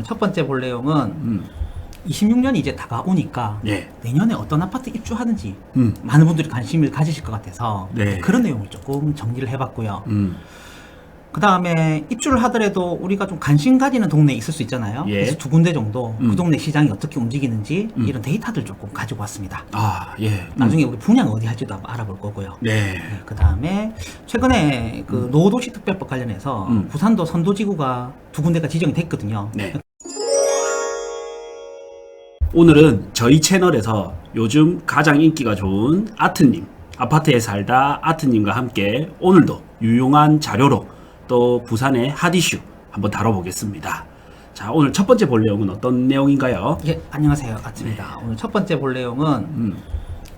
오늘 첫 번째 볼 내용은 26년이 이제 다가오니까 예. 내년에 어떤 아파트 입주하는지 음. 많은 분들이 관심을 가지실 것 같아서 네. 그런 내용을 조금 정리를 해봤고요. 음. 그 다음에 입주를 하더라도 우리가 좀 관심 가지는 동네에 있을 수 있잖아요. 예. 그래서 두 군데 정도 음. 그 동네 시장이 어떻게 움직이는지 이런 데이터들 조금 가지고 왔습니다. 아, 예. 나중에 우리 분양 어디 할지도 한번 알아볼 거고요. 네. 그 다음에 최근에 그 노후도시 특별법 관련해서 부산도 선도지구가 두 군데가 지정이 됐거든요. 네. 오늘은 저희 채널에서 요즘 가장 인기가 좋은 아트님, 아파트에 살다 아트님과 함께 오늘도 유용한 자료로 또 부산의 핫 이슈 한번 다뤄보겠습니다. 자, 오늘 첫 번째 볼 내용은 어떤 내용인가요? 예, 안녕하세요. 아트입니다. 오늘 첫 번째 볼 내용은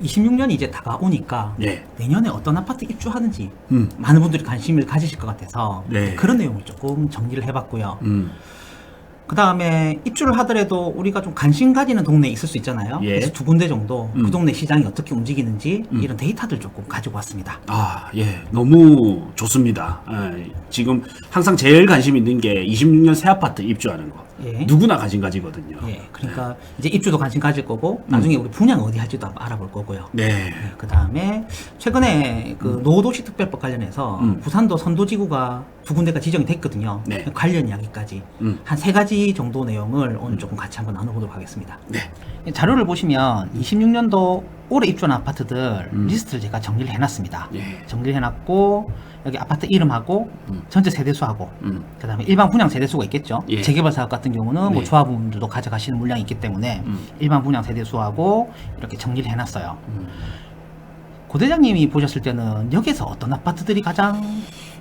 26년이 이제 다가오니까 예. 내년에 어떤 아파트 입주하는지 음. 많은 분들이 관심을 가지실 것 같아서 네. 그런 내용을 조금 정리를 해봤고요. 음. 그 다음에 입주를 하더라도 우리가 좀 관심 가지는 동네에 있을 수 있잖아요. 예. 그래서 두 군데 정도 그 동네 시장이 어떻게 움직이는지 이런 데이터들 조금 가지고 왔습니다. 아, 예. 너무 좋습니다. 지금 항상 제일 관심 있는 게 26년 새 아파트 입주하는 거. 예. 누구나 관심 가지거든요. 예, 그러니까 이제 입주도 관심 가질 거고 나중에 우리 분양 어디 할지도 한번 알아볼 거고요. 네. 그 다음에 최근에 그 노후도시 특별법 관련해서 부산도 선도지구가 두 군데가 지정이 됐거든요. 네. 관련 이야기까지 한 세 가지 정도 내용을 오늘 조금 같이 한번 나눠보도록 하겠습니다. 네. 자료를 보시면 26년도 올해 입주한 아파트들 리스트를 제가 정리를 해놨습니다. 예. 정리를 해놨고 여기 아파트 이름하고 전체 세대수하고 그 다음에 일반 분양 세대수가 있겠죠. 예. 재개발 사업 같은 경우는 네. 뭐 조합원들도 가져가시는 물량이 있기 때문에 일반 분양 세대수하고 이렇게 정리를 해놨어요. 고대장님이 보셨을 때는 여기서 어떤 아파트들이 가장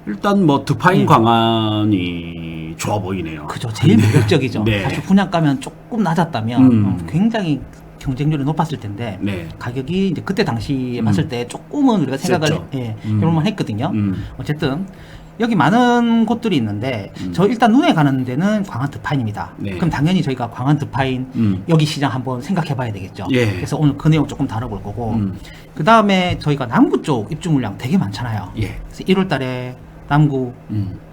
일단 뭐 드파인 예. 광안이 좋아 보이네요. 그죠, 제일 매력적이죠. 네. 사실 분양가면 조금 낮았다면 굉장히 경쟁률이 높았을 텐데 네. 가격이 이제 그때 당시에 봤을 때 조금은 우리가 생각을 셌죠. 해볼만 했거든요. 어쨌든 여기 많은 곳들이 있는데 저 일단 눈에 가는 데는 광안 드파인입니다. 네. 그럼 당연히 저희가 광안 드파인 여기 시장 한번 생각해 봐야 되겠죠. 예. 그래서 오늘 그 내용 조금 다뤄볼 거고 그 다음에 저희가 남구 쪽 입주 물량 되게 많잖아요. 예. 그래서 1월 달에 남구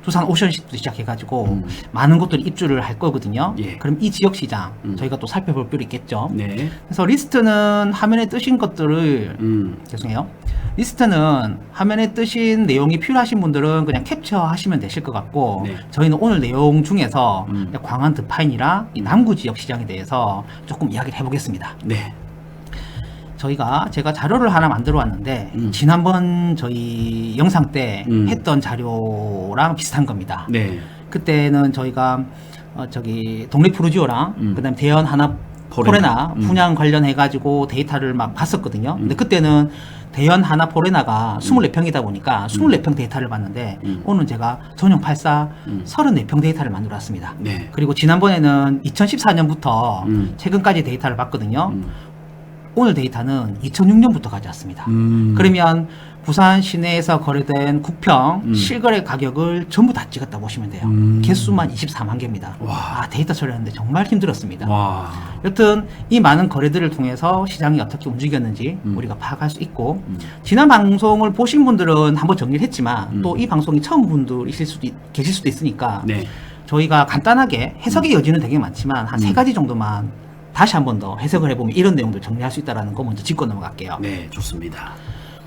두산 오션시티도 시작해가지고 많은 곳들이 입주를 할 거거든요. 예. 그럼 이 지역 시장 저희가 또 살펴볼 필요 있겠죠. 네. 그래서 리스트는 화면에 뜨신 것들을 죄송해요. 리스트는 화면에 뜨신 내용이 필요하신 분들은 그냥 캡처하시면 되실 것 같고 네. 저희는 오늘 내용 중에서 광안 드파인이랑 이 남구 지역 시장에 대해서 조금 이야기를 해보겠습니다. 네. 제가 자료를 하나 만들어 왔는데 지난번 저희 영상 때 했던 자료랑 비슷한 겁니다. 네. 그때는 저희가 저기 동네 푸르지오랑 그다음에 대연 하나 포레나 분양 관련해 가지고 데이터를 막 봤었거든요. 근데 그때는 대연 하나 포레나가 24평이다 보니까 24평 데이터를 봤는데 오늘 제가 전용 84 34평 데이터를 만들어 왔습니다. 네. 그리고 지난번에는 2014년부터 최근까지 데이터를 봤거든요. 오늘 데이터는 2006년부터 가져왔습니다. 그러면 부산 시내에서 거래된 국평 실거래 가격을 전부 다 찍었다 보시면 돼요. 개수만 24만 개입니다. 와. 데이터 처리하는데 정말 힘들었습니다. 와. 여튼 이 많은 거래들을 통해서 시장이 어떻게 움직였는지 우리가 파악할 수 있고 지난 방송을 보신 분들은 한번 정리를 했지만 또 이 방송이 처음 분들 계실 수도 있으니까 네. 저희가 간단하게 해석의 여지는 되게 많지만 한 세 가지 정도만 다시 한 번 더 해석을 해보면 이런 내용들 정리할 수 있다는 거 먼저 짚고 넘어갈게요. 네, 좋습니다.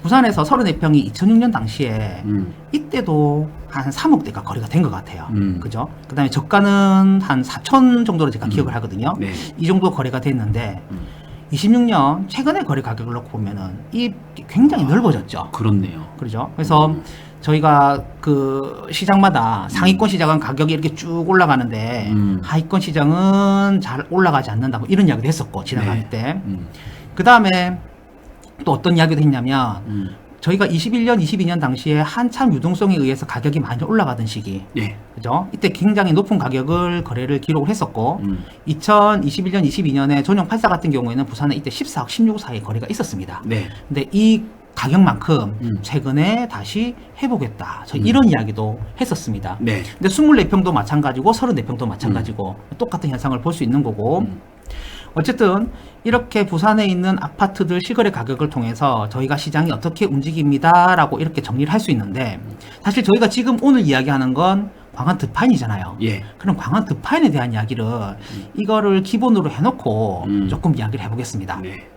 부산에서 34평이 2006년 당시에 이때도 한 3억대가 거래가 된 것 같아요. 그죠? 그 다음에 저가는 한 4천 정도로 제가 기억을 하거든요. 네. 이 정도 거래가 됐는데 26년 최근에 거래 가격을 놓고 보면은 이 굉장히 넓어졌죠. 그렇네요. 그렇죠? 그래서 저희가 그 시장마다 상위권 시장은 가격이 이렇게 쭉 올라가는데 하위권 시장은 잘 올라가지 않는다고 이런 이야기도 했었고 지난 강의 네. 때. 그 다음에 또 어떤 이야기도 했냐면 저희가 21년, 22년 당시에 한참 유동성에 의해서 가격이 많이 올라가던 시기. 예. 그죠? 이때 굉장히 높은 가격을 거래를 기록을 했었고 2021년, 22년에 전용 84 같은 경우에는 부산에 이때 14억, 16억 사이에 거래가 있었습니다. 네. 근데 이 가격만큼 최근에 다시 해보겠다. 저 이런 이야기도 했었습니다. 네. 근데 24평도 마찬가지고 34평도 마찬가지고 똑같은 현상을 볼 수 있는 거고 어쨌든 이렇게 부산에 있는 아파트들 실거래 가격을 통해서 저희가 시장이 어떻게 움직입니다 라고 이렇게 정리를 할 수 있는데 사실 저희가 지금 오늘 이야기하는 건 광안 드파인이잖아요. 예. 그럼 광안 드파인에 대한 이야기를 이거를 기본으로 해놓고 조금 이야기를 해보겠습니다. 네.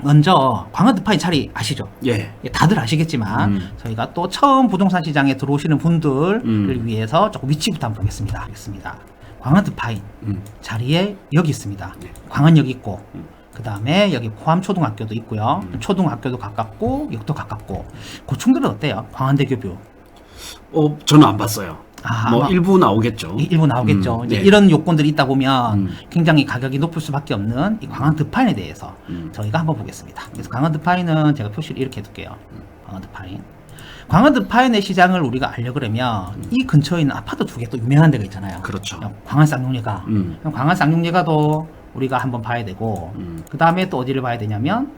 먼저 광안 드파인 차리 아시죠? 예. 예, 다들 아시겠지만 저희가 또 처음 부동산 시장에 들어오시는 분들을 위해서 조금 위치부터 한번 보겠습니다. 알겠습니다. 광안 드파인 자리에 여기 있습니다. 네. 광안역 있고 그 다음에 여기 포함초등학교도 있고요. 초등학교도 가깝고 역도 가깝고 고충들은 어때요? 광안대교뷰 저는 안 봤어요. 뭐 아마 일부 나오겠죠. 일부 나오겠죠. 이제 네. 이런 요건들이 있다 보면 굉장히 가격이 높을 수밖에 없는 이 광안 드파인에 대해서 저희가 한번 보겠습니다. 그래서 광안 드파인은 제가 표시를 이렇게 해둘게요. 광안 드파인. 광안 드파인의 시장을 우리가 알려그러면 이 근처에 있는 아파트 두 개 또 유명한 데가 있잖아요. 그렇죠. 광안 쌍용예가. 그럼 광안 쌍용예가도 우리가 한번 봐야 되고 그 다음에 또 어디를 봐야 되냐면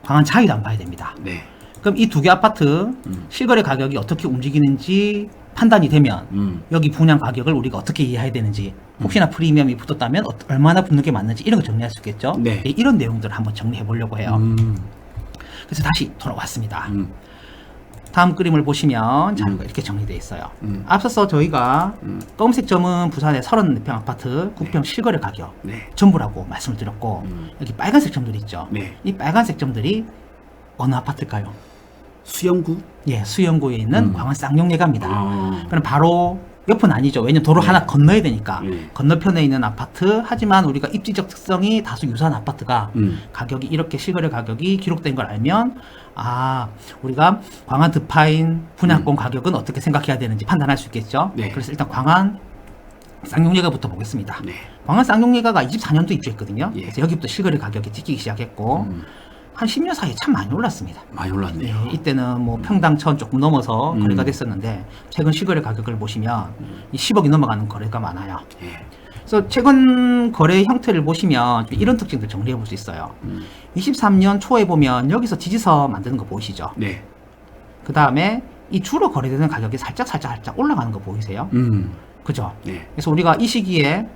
광안 차이도 한번 봐야 됩니다. 네. 그럼 이 두 개 아파트 실거래 가격이 어떻게 움직이는지 판단이 되면 여기 분양 가격을 우리가 어떻게 이해해야 되는지 혹시나 프리미엄이 붙었다면 얼마나 붙는 게 맞는지 이런 걸 정리할 수 있겠죠. 네. 이런 내용들을 한번 정리해 보려고 해요. 그래서 다시 돌아왔습니다. 다음 그림을 보시면 자료가 이렇게 정리되어 있어요. 앞서서 저희가 검은색 점은 부산의 34평 아파트 9평 실거래 가격 네. 전부라고 말씀을 드렸고 여기 빨간색 점들이 있죠. 네. 이 빨간색 점들이 어느 아파트일까요? 수영구? 예, 수영구에 있는 광안 쌍용예가입니다. 아. 그럼 바로 옆은 아니죠. 왜냐면 도로 네. 하나 건너야 되니까. 네. 건너편에 있는 아파트, 하지만 우리가 입지적 특성이 다소 유사한 아파트가 가격이 이렇게 실거래 가격이 기록된 걸 알면 우리가 광안 드파인 분양권 가격은 어떻게 생각해야 되는지 판단할 수 있겠죠. 네. 그래서 일단 광안 쌍용예가부터 보겠습니다. 네. 광안 쌍용예가가 24년도 입주했거든요. 예. 그래서 여기부터 실거래 가격이 찍히기 시작했고 한 10년 사이에 참 많이 올랐습니다. 많이 올랐네요. 네, 이때는 뭐 평당 1,000 조금 넘어서 거래가 됐었는데 최근 실거래 가격을 보시면 이 10억이 넘어가는 거래가 많아요. 예. 그래서 최근 거래 형태를 보시면 이런 특징들 정리해 볼 수 있어요. 23년 초에 보면 여기서 지지서 만드는 거 보이시죠? 네. 그 다음에 이 주로 거래되는 가격이 살짝 올라가는 거 보이세요? 그죠? 네. 그래서 우리가 이 시기에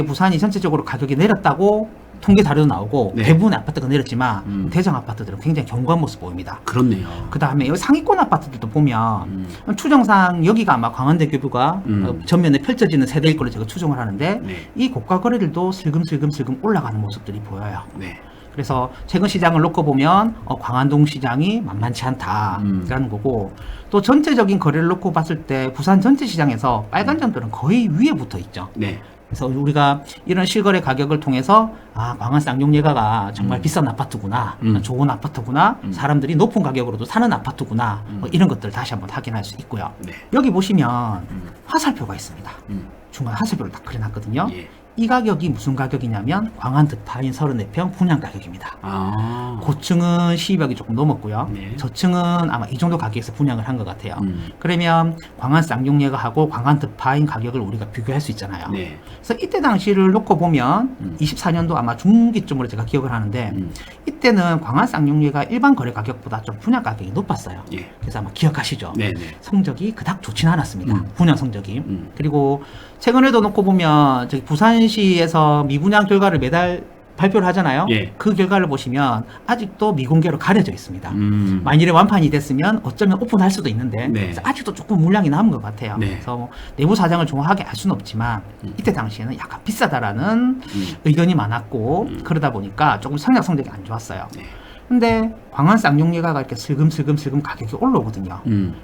부산이 전체적으로 가격이 내렸다고 통계 자료도 나오고 네. 대부분의 아파트가 내렸지만 대장 아파트들은 굉장히 견고한 모습 보입니다. 그렇네요. 그 다음에 여기 상위권 아파트들도 보면 추정상 여기가 아마 광안대교부가 전면에 펼쳐지는 세대일 걸로 제가 추정을 하는데 네. 이 고가 거래들도 슬금슬금 올라가는 모습들이 보여요. 네. 그래서 최근 시장을 놓고 보면 광안동 시장이 만만치 않다라는 거고 또 전체적인 거래를 놓고 봤을 때 부산 전체 시장에서 빨간 점들은 거의 위에 붙어 있죠. 네. 그래서 우리가 이런 실거래 가격을 통해서 광안 쌍용예가가 정말 비싼 아파트구나, 좋은 아파트구나, 사람들이 높은 가격으로도 사는 아파트구나, 뭐 이런 것들을 다시 한번 확인할 수 있고요. 네. 여기 보시면 화살표가 있습니다. 중간에 화살표를 딱 그려놨거든요. 예. 이 가격이 무슨 가격이냐면 광안 드파인 34평 분양 가격입니다. 고층은 12억이 조금 넘었고요. 네. 저층은 아마 이 정도 가격에서 분양을 한 것 같아요. 그러면 광안 쌍용예가하고 광안 드파인 가격을 우리가 비교할 수 있잖아요. 네. 그래서 이때 당시를 놓고 보면 24년도 아마 중기쯤으로 제가 기억을 하는데 이때는 광안 쌍용예가 일반 거래 가격보다 좀 분양 가격이 높았어요. 예. 그래서 아마 기억하시죠? 네. 네. 성적이 그닥 좋지는 않았습니다. 분양 성적이. 그리고 최근에도 놓고 보면 저기 부산시에서 미분양 결과를 매달 발표를 하잖아요. 예. 그 결과를 보시면 아직도 미공개로 가려져 있습니다. 음. 만일에 완판이 됐으면 어쩌면 오픈할 수도 있는데 네. 그래서 아직도 조금 물량이 남은 것 같아요. 네. 그래서 뭐 내부 사정을 정확하게 알 수는 없지만 이때 당시에는 약간 비싸다라는 의견이 많았고 그러다 보니까 조금 성장 성적이 안 좋았어요. 네. 근데 광안 쌍용예가가 이렇게 슬금슬금 가격이 올라오거든요.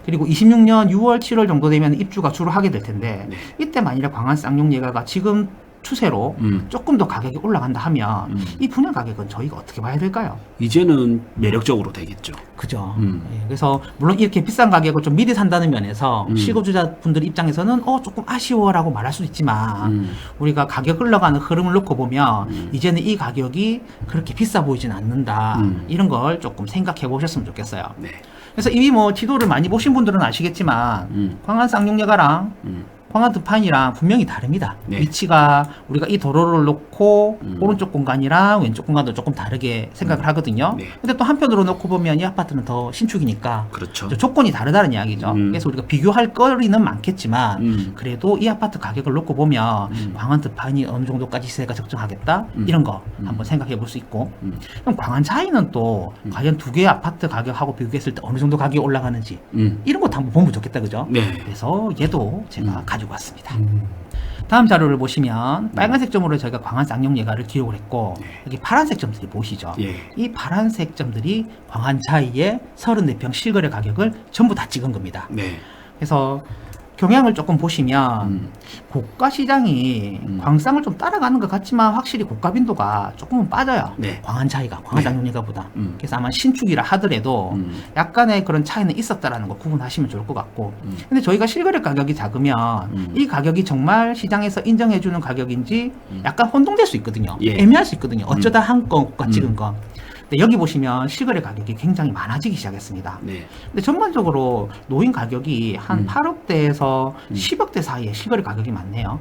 그리고 26년 6월, 7월 정도 되면 입주가 주로 하게 될 텐데 네. 이때 만일에 광안 쌍용예가가 지금 추세로 조금 더 가격이 올라간다 하면 이 분양 가격은 저희가 어떻게 봐야 될까요? 이제는 매력적으로 되겠죠. 그죠. 예, 그래서 물론 이렇게 비싼 가격을 좀 미리 산다는 면에서 실거주자분들 입장에서는 조금 아쉬워라고 말할 수 있지만 우리가 가격 흘러가는 흐름을 놓고 보면 이제는 이 가격이 그렇게 비싸 보이진 않는다. 이런 걸 조금 생각해 보셨으면 좋겠어요. 네. 그래서 이미 뭐 지도를 많이 보신 분들은 아시겠지만 광안 쌍용예가랑 광안 드파인이랑 분명히 다릅니다. 네. 위치가 우리가 이 도로를 놓고 오른쪽 공간이랑 왼쪽 공간도 조금 다르게 생각을 하거든요. 네. 근데 또 한편으로 놓고 보면 이 아파트는 더 신축이니까 그렇죠. 조건이 다르다는 이야기죠. 그래서 우리가 비교할 거리는 많겠지만 그래도 이 아파트 가격을 놓고 보면 광안 드파인이 어느 정도까지 시세가 적정하겠다 이런 거 한번 생각해 볼 수 있고 그럼 광안 차이는 또 과연 두 개의 아파트 가격하고 비교했을 때 어느 정도 가격이 올라가는지 이런 것도 한번 보면 좋겠다, 그죠? 네. 그래서 얘도 제가 가지고 가지고 왔습니다. 다음 자료를 보시면 빨간색 점으로 저희가 광안 쌍용 예가를 기록을 했고 여기 파란색 점들이 보이시죠? 이 파란색 점들이 광안 차이의 34평 실거래 가격을 전부 다 찍은 겁니다. 그래서 경향을 조금 보시면 고가 시장이 광쌍을 좀 따라가는 것 같지만 확실히 고가 빈도가 조금은 빠져요. 광안 차이가 광안 쌍용 예가보다. 그래서 아마 신축이라 하더라도 약간의 그런 차이는 있었다라는 거 구분하시면 좋을 것 같고. 근데 저희가 실거래 가격이 작으면 이 가격이 정말 시장에서 인정해주는 가격인지 약간 혼동될 수 있거든요. 애매할 수 있거든요. 어쩌다 한 건 고가 찍은 거. 근데 여기 보시면 실거래 가격이 굉장히 많아지기 시작했습니다. 근데 전반적으로 노인 가격이 한 8억대에서 10억대 사이에 실거래 가격이 많네요.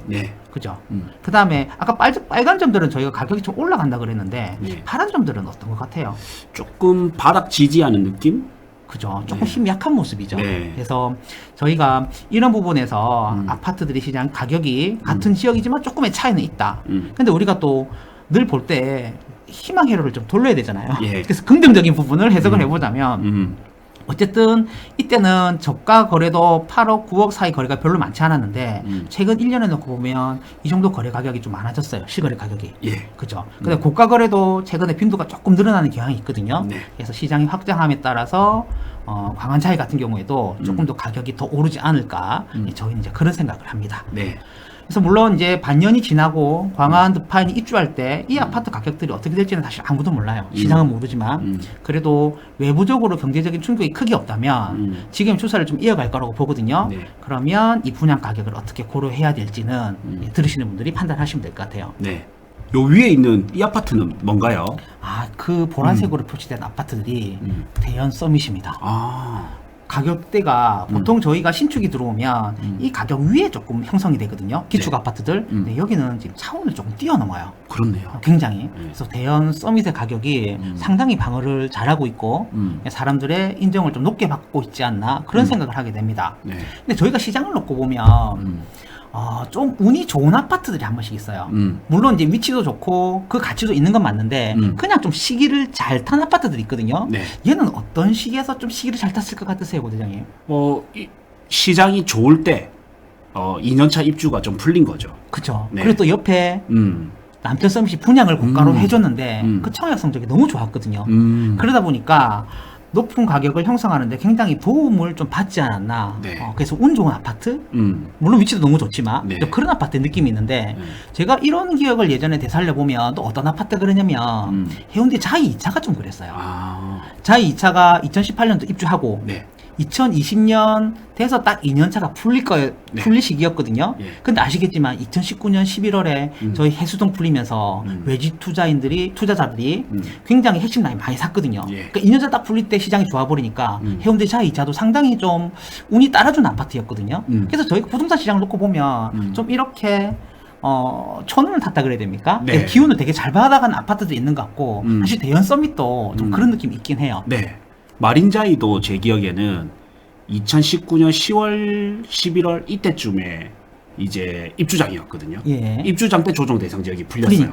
그죠? 그 다음에 아까 빨간 점들은 저희가 가격이 좀 올라간다 그랬는데 파란 점들은 어떤 것 같아요? 조금 바닥 지지하는 느낌? 그죠. 조금 힘이 약한 모습이죠. 그래서 저희가 이런 부분에서 아파트들이 시장 가격이 같은 지역이지만 조금의 차이는 있다. 근데 우리가 또 늘 볼 때 희망 회로를 좀 돌려야 되잖아요. 그래서 긍정적인 부분을 해석을 해보자면 어쨌든 이때는 저가 거래도 8억, 9억 사이 거래가 별로 많지 않았는데 최근 1년에 놓고 보면 이 정도 거래 가격이 좀 많아졌어요. 실거래 가격이. 그죠. 근데 고가 거래도 최근에 빈도가 조금 늘어나는 경향이 있거든요. 그래서 시장이 확장함에 따라서 광안 차이 같은 경우에도 조금 더 가격이 더 오르지 않을까. 저희는 이제 그런 생각을 합니다. 그래서 물론 이제 반년이 지나고 광안 드파인이 입주할 때 이 아파트 가격들이 어떻게 될지는 사실 아무도 몰라요. 시장은 모르지만 그래도 외부적으로 경제적인 충격이 크게 없다면 지금 추세를 좀 이어갈 거라고 보거든요. 그러면 이 분양 가격을 어떻게 고려해야 될지는 들으시는 분들이 판단하시면 될 것 같아요. 요 위에 있는 이 아파트는 뭔가요? 그 보라색으로 표시된 아파트들이 대연 서밋입니다. 가격대가 보통 저희가 신축이 들어오면 이 가격 위에 조금 형성이 되거든요. 기축 아파트들. 근데 여기는 지금 차원을 조금 뛰어넘어요. 그렇네요. 굉장히. 그래서 대연 서밋의 가격이 상당히 방어를 잘하고 있고 사람들의 인정을 좀 높게 받고 있지 않나 그런 생각을 하게 됩니다. 근데 저희가 시장을 놓고 보면 좀 운이 좋은 아파트들이 한 번씩 있어요. 물론 이제 위치도 좋고 그 가치도 있는 건 맞는데 그냥 좀 시기를 잘 탄 아파트들이 있거든요. 얘는 어떤 시기에서 좀 시기를 잘 탔을 것 같으세요, 고대장님? 시장이 좋을 때 2년차 입주가 좀 풀린 거죠. 그죠. 그리고 또 옆에 남편 서밋이 분양을 고가로 해줬는데 그 청약 성적이 너무 좋았거든요. 그러다 보니까 높은 가격을 형성하는데 굉장히 도움을 좀 받지 않았나. 그래서 운 좋은 아파트? 물론 위치도 너무 좋지만 그런 아파트의 느낌이 있는데 제가 이런 기억을 예전에 되살려보면 또 어떤 아파트가 그러냐면 해운대 자이 2차가 좀 그랬어요. 자이 2차가 2018년도 입주하고 2020년 돼서 딱 2년차가 풀릴 시기였거든요. 근데 아시겠지만 2019년 11월에 저희 해수동 풀리면서 외지 투자자들이 굉장히 핵심 라인 많이 샀거든요. 그러니까 2년차 딱 풀릴 때 시장이 좋아버리니까 해운대 자이 2차도 상당히 좀 운이 따라준 아파트였거든요. 그래서 저희가 부동산 시장을 놓고 보면 좀 이렇게 천운을 탔다 그래야 됩니까? 기운을 되게 잘 받아간 아파트도 있는 것 같고 사실 대연 서밋도 좀 그런 느낌이 있긴 해요. 마린자이도 제 기억에는 2019년 10월, 11월 이때쯤에 이제 입주장이었거든요. 입주장 때 조정 대상 지역이 풀렸어요.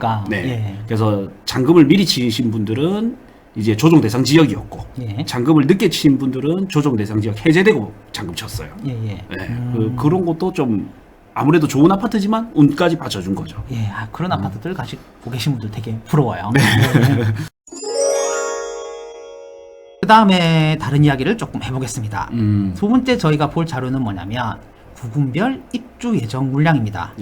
그래서 잔금을 미리 치신 분들은 이제 조정 대상 지역이었고 잔금을 늦게 치신 분들은 조정 대상 지역 해제되고 잔금 쳤어요. 그런 것도 좀 아무래도 좋은 아파트지만 운까지 받쳐준 거죠. 그런 아파트들 가지고 계신 분들 되게 부러워요. 그 다음에 다른 이야기를 조금 해보겠습니다. 두 번째 저희가 볼 자료는 뭐냐면 구군별 입주 예정 물량입니다.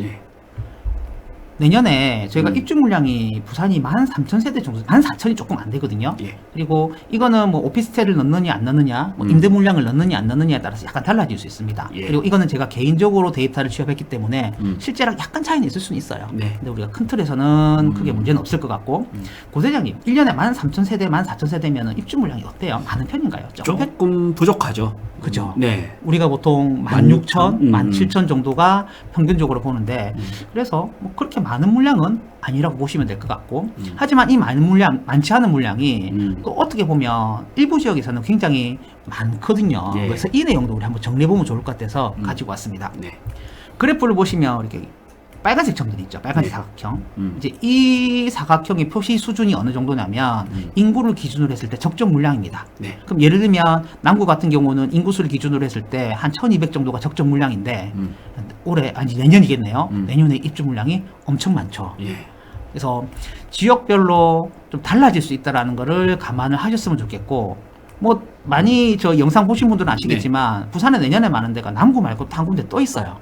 내년에 저희가 입주 물량이 부산이 13,000세대 정도, 14,000이 조금 안 되거든요. 그리고 이거는 뭐 오피스텔을 넣느냐 안 넣느냐, 뭐 임대 물량을 넣느냐 안 넣느냐에 따라서 약간 달라질 수 있습니다. 그리고 이거는 제가 개인적으로 데이터를 취합했기 때문에 실제랑 약간 차이는 있을 수는 있어요. 근데 우리가 큰 틀에서는 크게 문제는 없을 것 같고, 고대장님 1년에 13,000세대, 14,000세대면 입주 물량이 어때요? 많은 편인가요? 조금 부족하죠. 그죠. 우리가 보통 16,000, 17,000 정도가 평균적으로 보는데 그래서 뭐 그렇게 많은 물량은 아니라고 보시면 될 것 같고 하지만 이 많은 물량, 많지 않은 물량이 또 어떻게 보면 일부 지역에서는 굉장히 많거든요. 그래서 이 내용도 우리 한번 정리해보면 좋을 것 같아서 가지고 왔습니다. 그래프를 보시면 이렇게 빨간색 점들이 있죠. 빨간색 사각형. 이제 이 사각형의 표시 수준이 어느 정도냐면 인구를 기준으로 했을 때 적정 물량입니다. 네. 그럼 예를 들면 남구 같은 경우는 인구수를 기준으로 했을 때 한 1200 정도가 적정 물량인데 올해 아니 내년이겠네요. 내년에 입주 물량이 엄청 많죠. 예. 그래서 지역별로 좀 달라질 수 있다라는 거를 감안을 하셨으면 좋겠고, 뭐 많이 저 영상 보신 분들은 아시겠지만 부산에 내년에 많은 데가 남구 말고 한 군데 또 있어요.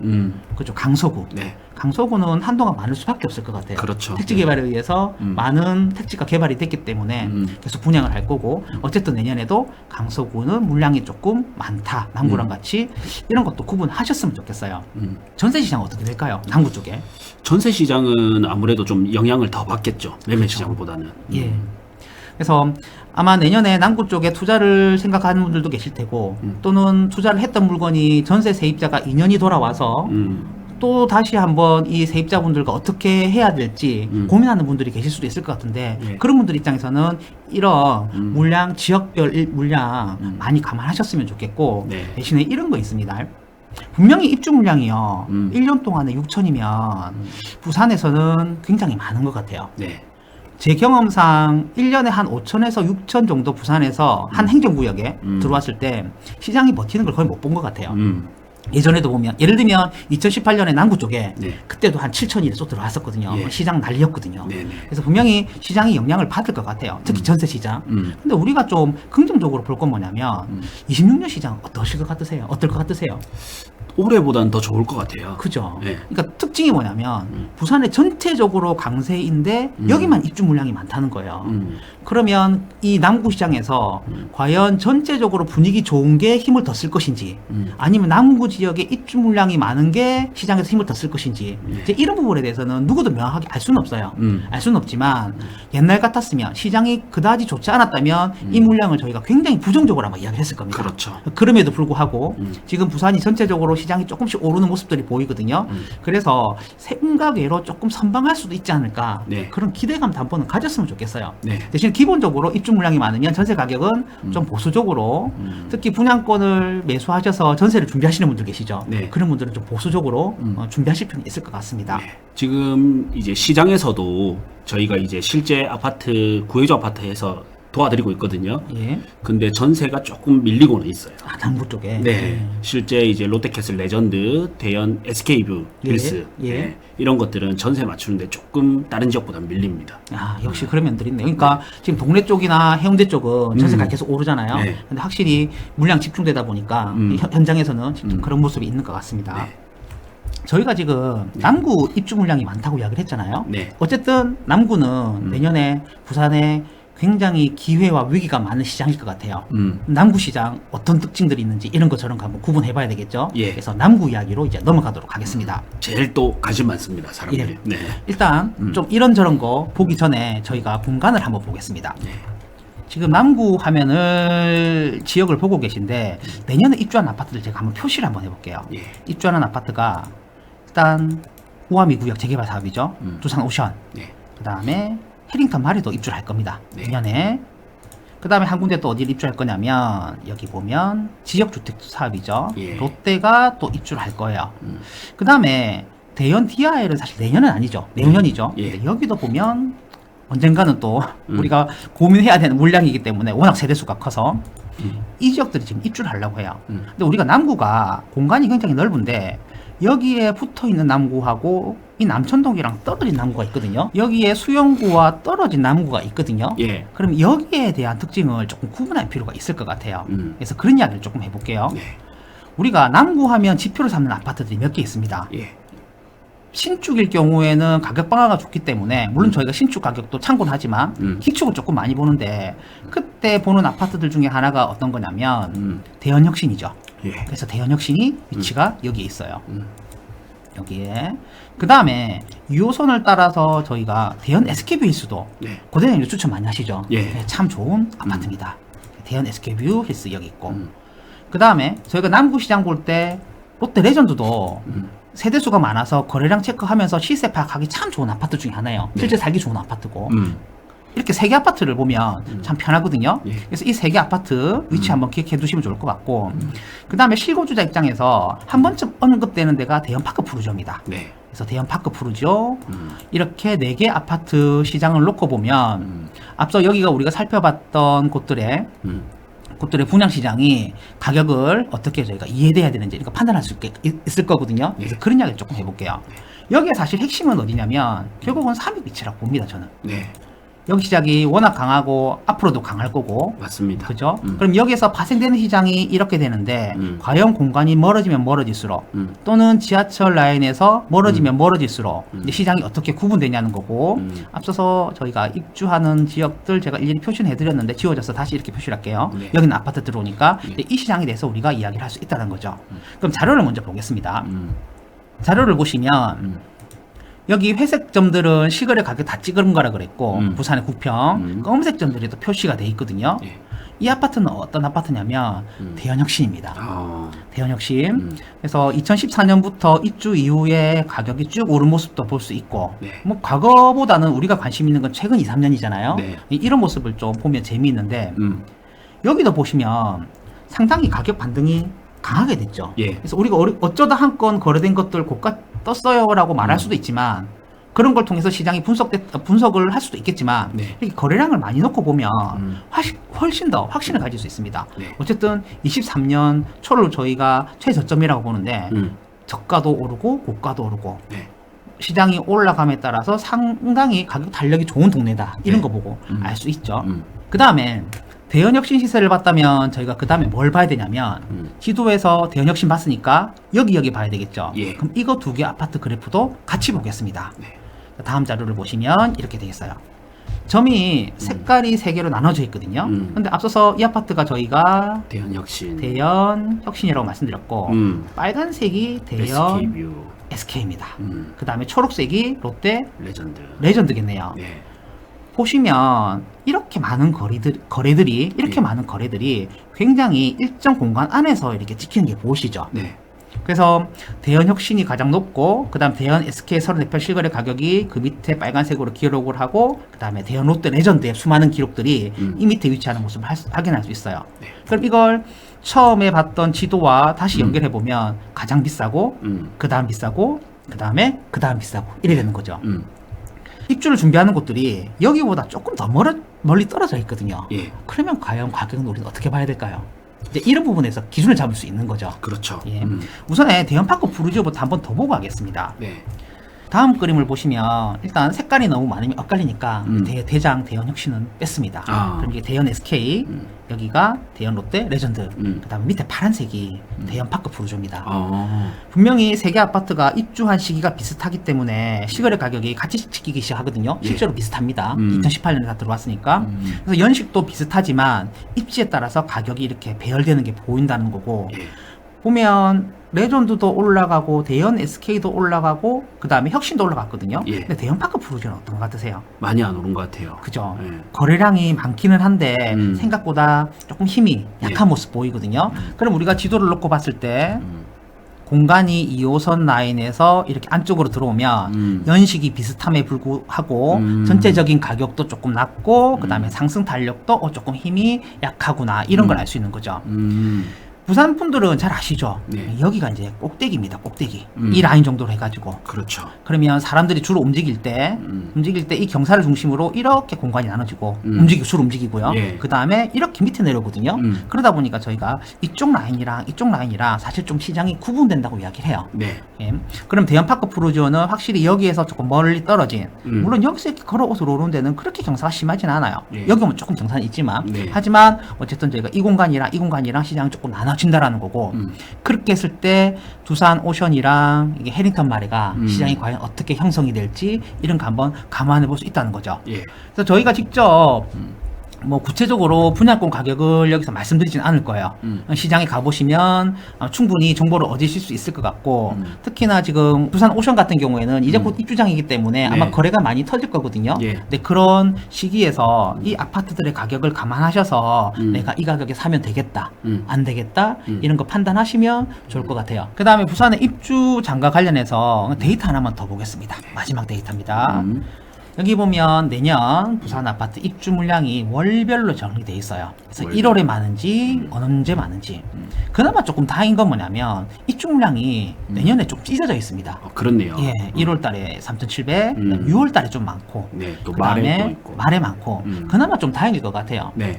그죠. 강서구. 네. 강서구는 한동안 많을 수밖에 없을 것 같아요. 그렇죠. 택지 개발에 의해서 많은 택지가 개발이 됐기 때문에 계속 분양을 할 거고, 어쨌든 내년에도 강서구는 물량이 조금 많다. 남구랑 같이 이런 것도 구분하셨으면 좋겠어요. 전세 시장 어떻게 될까요? 남구 쪽에. 전세 시장은 아무래도 좀 영향을 더 받겠죠. 매매 그렇죠. 시장보다는. 예. 그래서 아마 내년에 남구 쪽에 투자를 생각하는 분들도 계실 테고, 또는 투자를 했던 물건이 전세 세입자가 2년이 돌아와서 또 다시 한번 이 세입자분들과 어떻게 해야 될지 고민하는 분들이 계실 수도 있을 것 같은데, 네. 그런 분들 입장에서는 이런 물량, 지역별 물량 많이 감안하셨으면 좋겠고, 네. 대신에 이런 거 있습니다. 분명히 입주 물량이요. 1년 동안에 6천이면 부산에서는 굉장히 많은 것 같아요. 네. 제 경험상 1년에 한 5천에서 6천 정도 부산에서 한 행정구역에 들어왔을 때 시장이 버티는 걸 거의 못 본 것 같아요. 예전에도 보면 예를 들면 2018년에 남구 쪽에 네. 그때도 한 7천이 또 들어왔었거든요. 예. 시장 난리였거든요. 네네. 그래서 분명히 시장이 영향을 받을 것 같아요. 특히 전세 시장. 근데 우리가 좀 긍정적으로 볼 건 뭐냐면 26년 시장 어떠실 것 같으세요? 어떨 것 같으세요? 올해보다는 더 좋을 것 같아요. 그죠. 네. 그러니까 특징이 뭐냐면 부산에 전체적으로 강세인데 여기만 입주 물량이 많다는 거예요. 그러면 이 남구 시장에서 과연 전체적으로 분위기 좋은 게 힘을 더 쓸 것인지, 아니면 남구 지역에 입주 물량이 많은 게 시장에서 힘을 더 쓸 것인지, 이제 이런 부분에 대해서는 누구도 명확하게 알 수는 없어요. 알 수는 없지만 옛날 같았으면, 시장이 그다지 좋지 않았다면 이 물량을 저희가 굉장히 부정적으로 아마 이야기를 했을 겁니다. 그렇죠. 그럼에도 불구하고 지금 부산이 전체적으로 시장이 조금씩 오르는 모습들이 보이거든요. 그래서 생각외로 조금 선방할 수도 있지 않을까, 네. 그런 기대감도 한번은 가졌으면 좋겠어요. 네. 대신 기본적으로 입주 물량이 많으면 전세 가격은 좀 보수적으로, 특히 분양권을 매수하셔서 전세를 준비하시는 분들 계시죠. 네. 그런 분들은 좀 보수적으로 준비하실 필요는 있을 것 같습니다. 네. 지금 이제 시장에서도 저희가 이제 실제 아파트, 구해줘 아파트에서 도와드리고 있거든요. 예. 근데 전세가 조금 밀리고는 있어요. 아, 남부 쪽에. 네. 실제 이제 롯데캐슬 레전드, 대연 SK뷰, 힐스, 예. 네. 이런 것들은 전세 맞추는데 조금 다른 지역보다 밀립니다. 아, 역시 그런 면들이 있네요. 그러니까 지금 동래 쪽이나 해운대 쪽은 전세가 계속 오르잖아요. 네. 근데 확실히 물량 집중되다 보니까 이 현장에서는 지금 그런 모습이 있는 것 같습니다. 네. 저희가 지금 남구 입주 물량이 많다고 이야기를 했잖아요. 네. 어쨌든 남구는 내년에 부산에 굉장히 기회와 위기가 많은 시장일 것 같아요. 남구 시장 어떤 특징들이 있는지 이런 거 저런 거 한번 구분해 봐야 되겠죠. 예. 그래서 남구 이야기로 이제 넘어가도록 하겠습니다. 제일 또 관심 많습니다, 사람들이. 예. 네. 일단 좀 이런저런 거 보기 전에 저희가 공간을 한번 보겠습니다. 네. 지금 남구 화면을 지역을 보고 계신데, 내년에 입주한 아파트들 제가 한번 표시를 한번 해볼게요. 예. 입주하는 아파트가 일단 우아미 구역 재개발 사업이죠. 두산 오션. 네. 그 다음에 해링턴 마리도 입주를 할 겁니다. 네. 내년에. 그 다음에 한 군데 또 어디를 입주할 거냐면, 여기 보면 지역주택 사업이죠. 예. 롯데가 또 입주를 할 거예요. 그 다음에 대연 DIL은 사실 내년은 아니죠. 내후년이죠. 예. 근데 여기도 보면 언젠가는 또 우리가 고민해야 되는 물량이기 때문에 워낙 세대수가 커서 이 지역들이 지금 입주를 하려고 해요. 근데 우리가 남구가 공간이 굉장히 넓은데, 여기에 붙어 있는 남구하고 이 남천동이랑 떨어진 남구가 있거든요. 여기에 수영구와 떨어진 남구가 있거든요. 예. 그럼 여기에 대한 특징을 조금 구분할 필요가 있을 것 같아요. 그래서 그런 이야기를 조금 해볼게요. 네. 우리가 남구하면 지표를 삼는 아파트들이 몇 개 있습니다. 예. 신축일 경우에는 가격 방어가 좋기 때문에, 물론 저희가 신축 가격도 참고는 하지만 희축을 조금 많이 보는데, 그때 보는 아파트들 중에 하나가 어떤 거냐면 대연혁신이죠. 예. 그래서 대연혁신이 위치가 여기에 있어요. 여기에. 그 다음에 유호선을 따라서 저희가 대연 SK뷰 힐스도 네. 고대장님 추천 많이 하시죠. 예. 네, 참 좋은 아파트입니다. 대연 SK뷰 힐스 여기 있고. 그 다음에 저희가 남구시장 볼 때 롯데 레전드도 세대수가 많아서 거래량 체크하면서 시세 파악하기 참 좋은 아파트 중에 하나예요. 실제 살기 좋은 아파트고. 이렇게 세 개 아파트를 보면 참 편하거든요. 예. 그래서 이 세 개 아파트 위치 한번 기억해 두시면 좋을 것 같고, 그 다음에 실거주자 입장에서 한 번쯤 언급되는 데가 대연파크 푸르지오입니다. 네. 그래서 대형 파크 푸르지오 이렇게 4개 아파트 시장을 놓고 보면 앞서 여기가 우리가 살펴봤던 곳들의 분양 시장이 가격을 어떻게 저희가 이해돼야 되는지 그러니까 판단할 수 있을 거거든요. 그래서 그런 이야기를 조금 해볼게요. 여기에 사실 핵심은 어디냐면 결국은 삼익 위치라고 봅니다. 저는. 네. 여기 시장이 워낙 강하고 앞으로도 강할 거고 맞습니다. 그죠? 그럼 여기에서 파생되는 시장이 이렇게 되는데 과연 공간이 멀어지면 멀어질수록 또는 지하철 라인에서 멀어지면 멀어질수록 이제 시장이 어떻게 구분되냐는 거고 앞서서 저희가 입주하는 지역들 제가 일일이 표시를 해드렸는데 지워져서 다시 이렇게 표시를 할게요. 네. 여기는 아파트 들어오니까 이제 이 시장에 대해서 우리가 이야기를 할 수 있다는 거죠. 그럼 자료를 먼저 보겠습니다. 자료를 보시면 여기 회색 점들은 시거래 가격 다 찍은 거라 그랬고 부산의 구평 검은색 점들이 또 표시가 돼 있거든요. 예. 이 아파트는 어떤 아파트냐면 대연혁신입니다. 대연혁신. 그래서 2014년부터 입주 이후에 가격이 쭉 오른 모습도 볼 수 있고 네. 뭐 과거보다는 우리가 관심 있는 건 최근 2, 3년이잖아요. 네. 이런 모습을 좀 보면 재미있는데 여기도 보시면 상당히 가격 반등이 강하게 됐죠. 예. 그래서 우리가 어쩌다 한 건 거래된 것들 고가 떴어요라고 말할 수도 있지만 그런 걸 통해서 시장이 분석을 할 수도 있겠지만 네. 이렇게 거래량을 많이 놓고 보면 훨씬 더 확신을 가질 수 있습니다. 네. 어쨌든 23년 초를 저희가 최저점이라고 보는데 저가도 오르고 고가도 오르고 네. 시장이 올라감에 따라서 상당히 가격 달력이 좋은 동네다 이런 네. 거 보고 알 수 있죠. 그 다음에 대연혁신 시세를 봤다면 저희가 그 다음에 뭘 봐야 되냐면 지도에서 대연혁신 봤으니까 여기 봐야 되겠죠. 예. 그럼 이거 2개 아파트 그래프도 같이 보겠습니다. 네. 다음 자료를 보시면 이렇게 되겠어요. 점이 색깔이 3개로 나눠져 있거든요. 근데 앞서서 이 아파트가 저희가 대연혁신. 대연혁신이라고 말씀드렸고 빨간색이 대연 SK뷰. SK입니다. 그 다음에 초록색이 롯데 레전드겠네요. 레전드겠네요. 네. 보시면 이렇게 많은 거래들이 이렇게 예. 많은 거래들이 굉장히 일정 공간 안에서 이렇게 찍히는 게 보이시죠? 네. 그래서 대연혁신이 가장 높고 그 다음 대연 SK 34평 실거래 가격이 그 밑에 빨간색으로 기록을 하고 그 다음에 대연 롯데 레전드의 수많은 기록들이 이 밑에 위치하는 모습을 확인할 수 있어요. 네. 그럼 이걸 처음에 봤던 지도와 다시 연결해 보면 가장 비싸고 그 다음 비싸고 그 다음에 비싸고 이래 되는 거죠. 입주를 준비하는 곳들이 여기보다 조금 더 멀리 떨어져 있거든요. 예. 그러면 과연 가격은 우리는 어떻게 봐야 될까요? 이제 이런 부분에서 기준을 잡을 수 있는 거죠. 그렇죠. 예. 우선에 대연파크 푸르지오부터 한번 더 보고 가겠습니다. 네. 다음 그림을 보시면 일단 색깔이 너무 많으면 엇갈리니까 대장 대연혁신은 뺐습니다. 그럼 이게 대연 SK 여기가 대연 롯데 레전드 그 다음에 밑에 파란색이 대연 파크 푸르지오입니다. 분명히 3개 아파트가 입주한 시기가 비슷하기 때문에 시거래 가격이 같이 찍히기 시작하거든요. 예. 실제로 비슷합니다. 2018년에 다 들어왔으니까. 그래서 연식도 비슷하지만 입지에 따라서 가격이 이렇게 배열되는 게 보인다는 거고 예. 보면 레전드도 올라가고 대연 SK도 올라가고 그 다음에 혁신도 올라갔거든요. 예. 근데 대연 파크 푸르지오는 어떤 것 같으세요? 많이 안 오른 것 같아요. 그죠? 예. 거래량이 많기는 한데 생각보다 조금 힘이 약한 예. 모습 보이거든요. 그럼 우리가 지도를 놓고 봤을 때 공간이 2호선 라인에서 이렇게 안쪽으로 들어오면 연식이 비슷함에 불구하고 전체적인 가격도 조금 낮고 그 다음에 상승 탄력도 조금 힘이 약하구나 이런 걸 알 수 있는 거죠. 부산 분들은 잘 아시죠? 네. 여기가 이제 꼭대기입니다. 꼭대기. 이 라인 정도로 해가지고. 그렇죠. 그러면 사람들이 주로 움직일 때 이 경사를 중심으로 이렇게 공간이 나눠지고 주로 움직이고요. 예. 그 다음에 이렇게 밑에 내려오거든요. 그러다 보니까 저희가 이쪽 라인이랑 사실 좀 시장이 구분된다고 이야기를 해요. 네. 예. 그럼 대연파크 푸르지오는 확실히 여기에서 조금 멀리 떨어진 물론 여기서 이렇게 걸어오서 오는 데는 그렇게 경사가 심하진 않아요. 예. 여기 오면 조금 경사는 있지만 네. 하지만 어쨌든 저희가 이 공간이랑 시장이 조금 나눠진다라는 거고 그렇게 했을 때 두산 오션이랑 이게 해링턴 마레가 시장이 과연 어떻게 형성이 될지 이런 거 한번 감안해 볼 수 있다는 거죠. 예. 그래서 저희가 직접 뭐 구체적으로 분양권 가격을 여기서 말씀드리진 않을 거예요. 시장에 가보시면 충분히 정보를 얻으실 수 있을 것 같고 특히나 지금 부산 오션 같은 경우에는 이제 곧 입주장이기 때문에 아마 네. 거래가 많이 터질 거거든요. 예. 근데 그런 시기에서 이 아파트들의 가격을 감안하셔서 내가 이 가격에 사면 되겠다, 안 되겠다 이런 거 판단하시면 좋을 것 같아요. 그 다음에 부산의 입주장과 관련해서 데이터 하나만 더 보겠습니다. 마지막 데이터입니다. 여기 보면 내년 부산 아파트 입주 물량이 월별로 정리돼 있어요. 그래서 월별. 1월에 많은지 언제 많은지. 그나마 조금 다행인 건 뭐냐면 입주 물량이 내년에 좀 찢어져 있습니다. 그렇네요. 예, 1월 달에 3,700, 6월 달에 좀 많고. 네, 또 그다음에 말에 또 있고. 말에 많고. 그나마 좀 다행일 것 같아요. 네.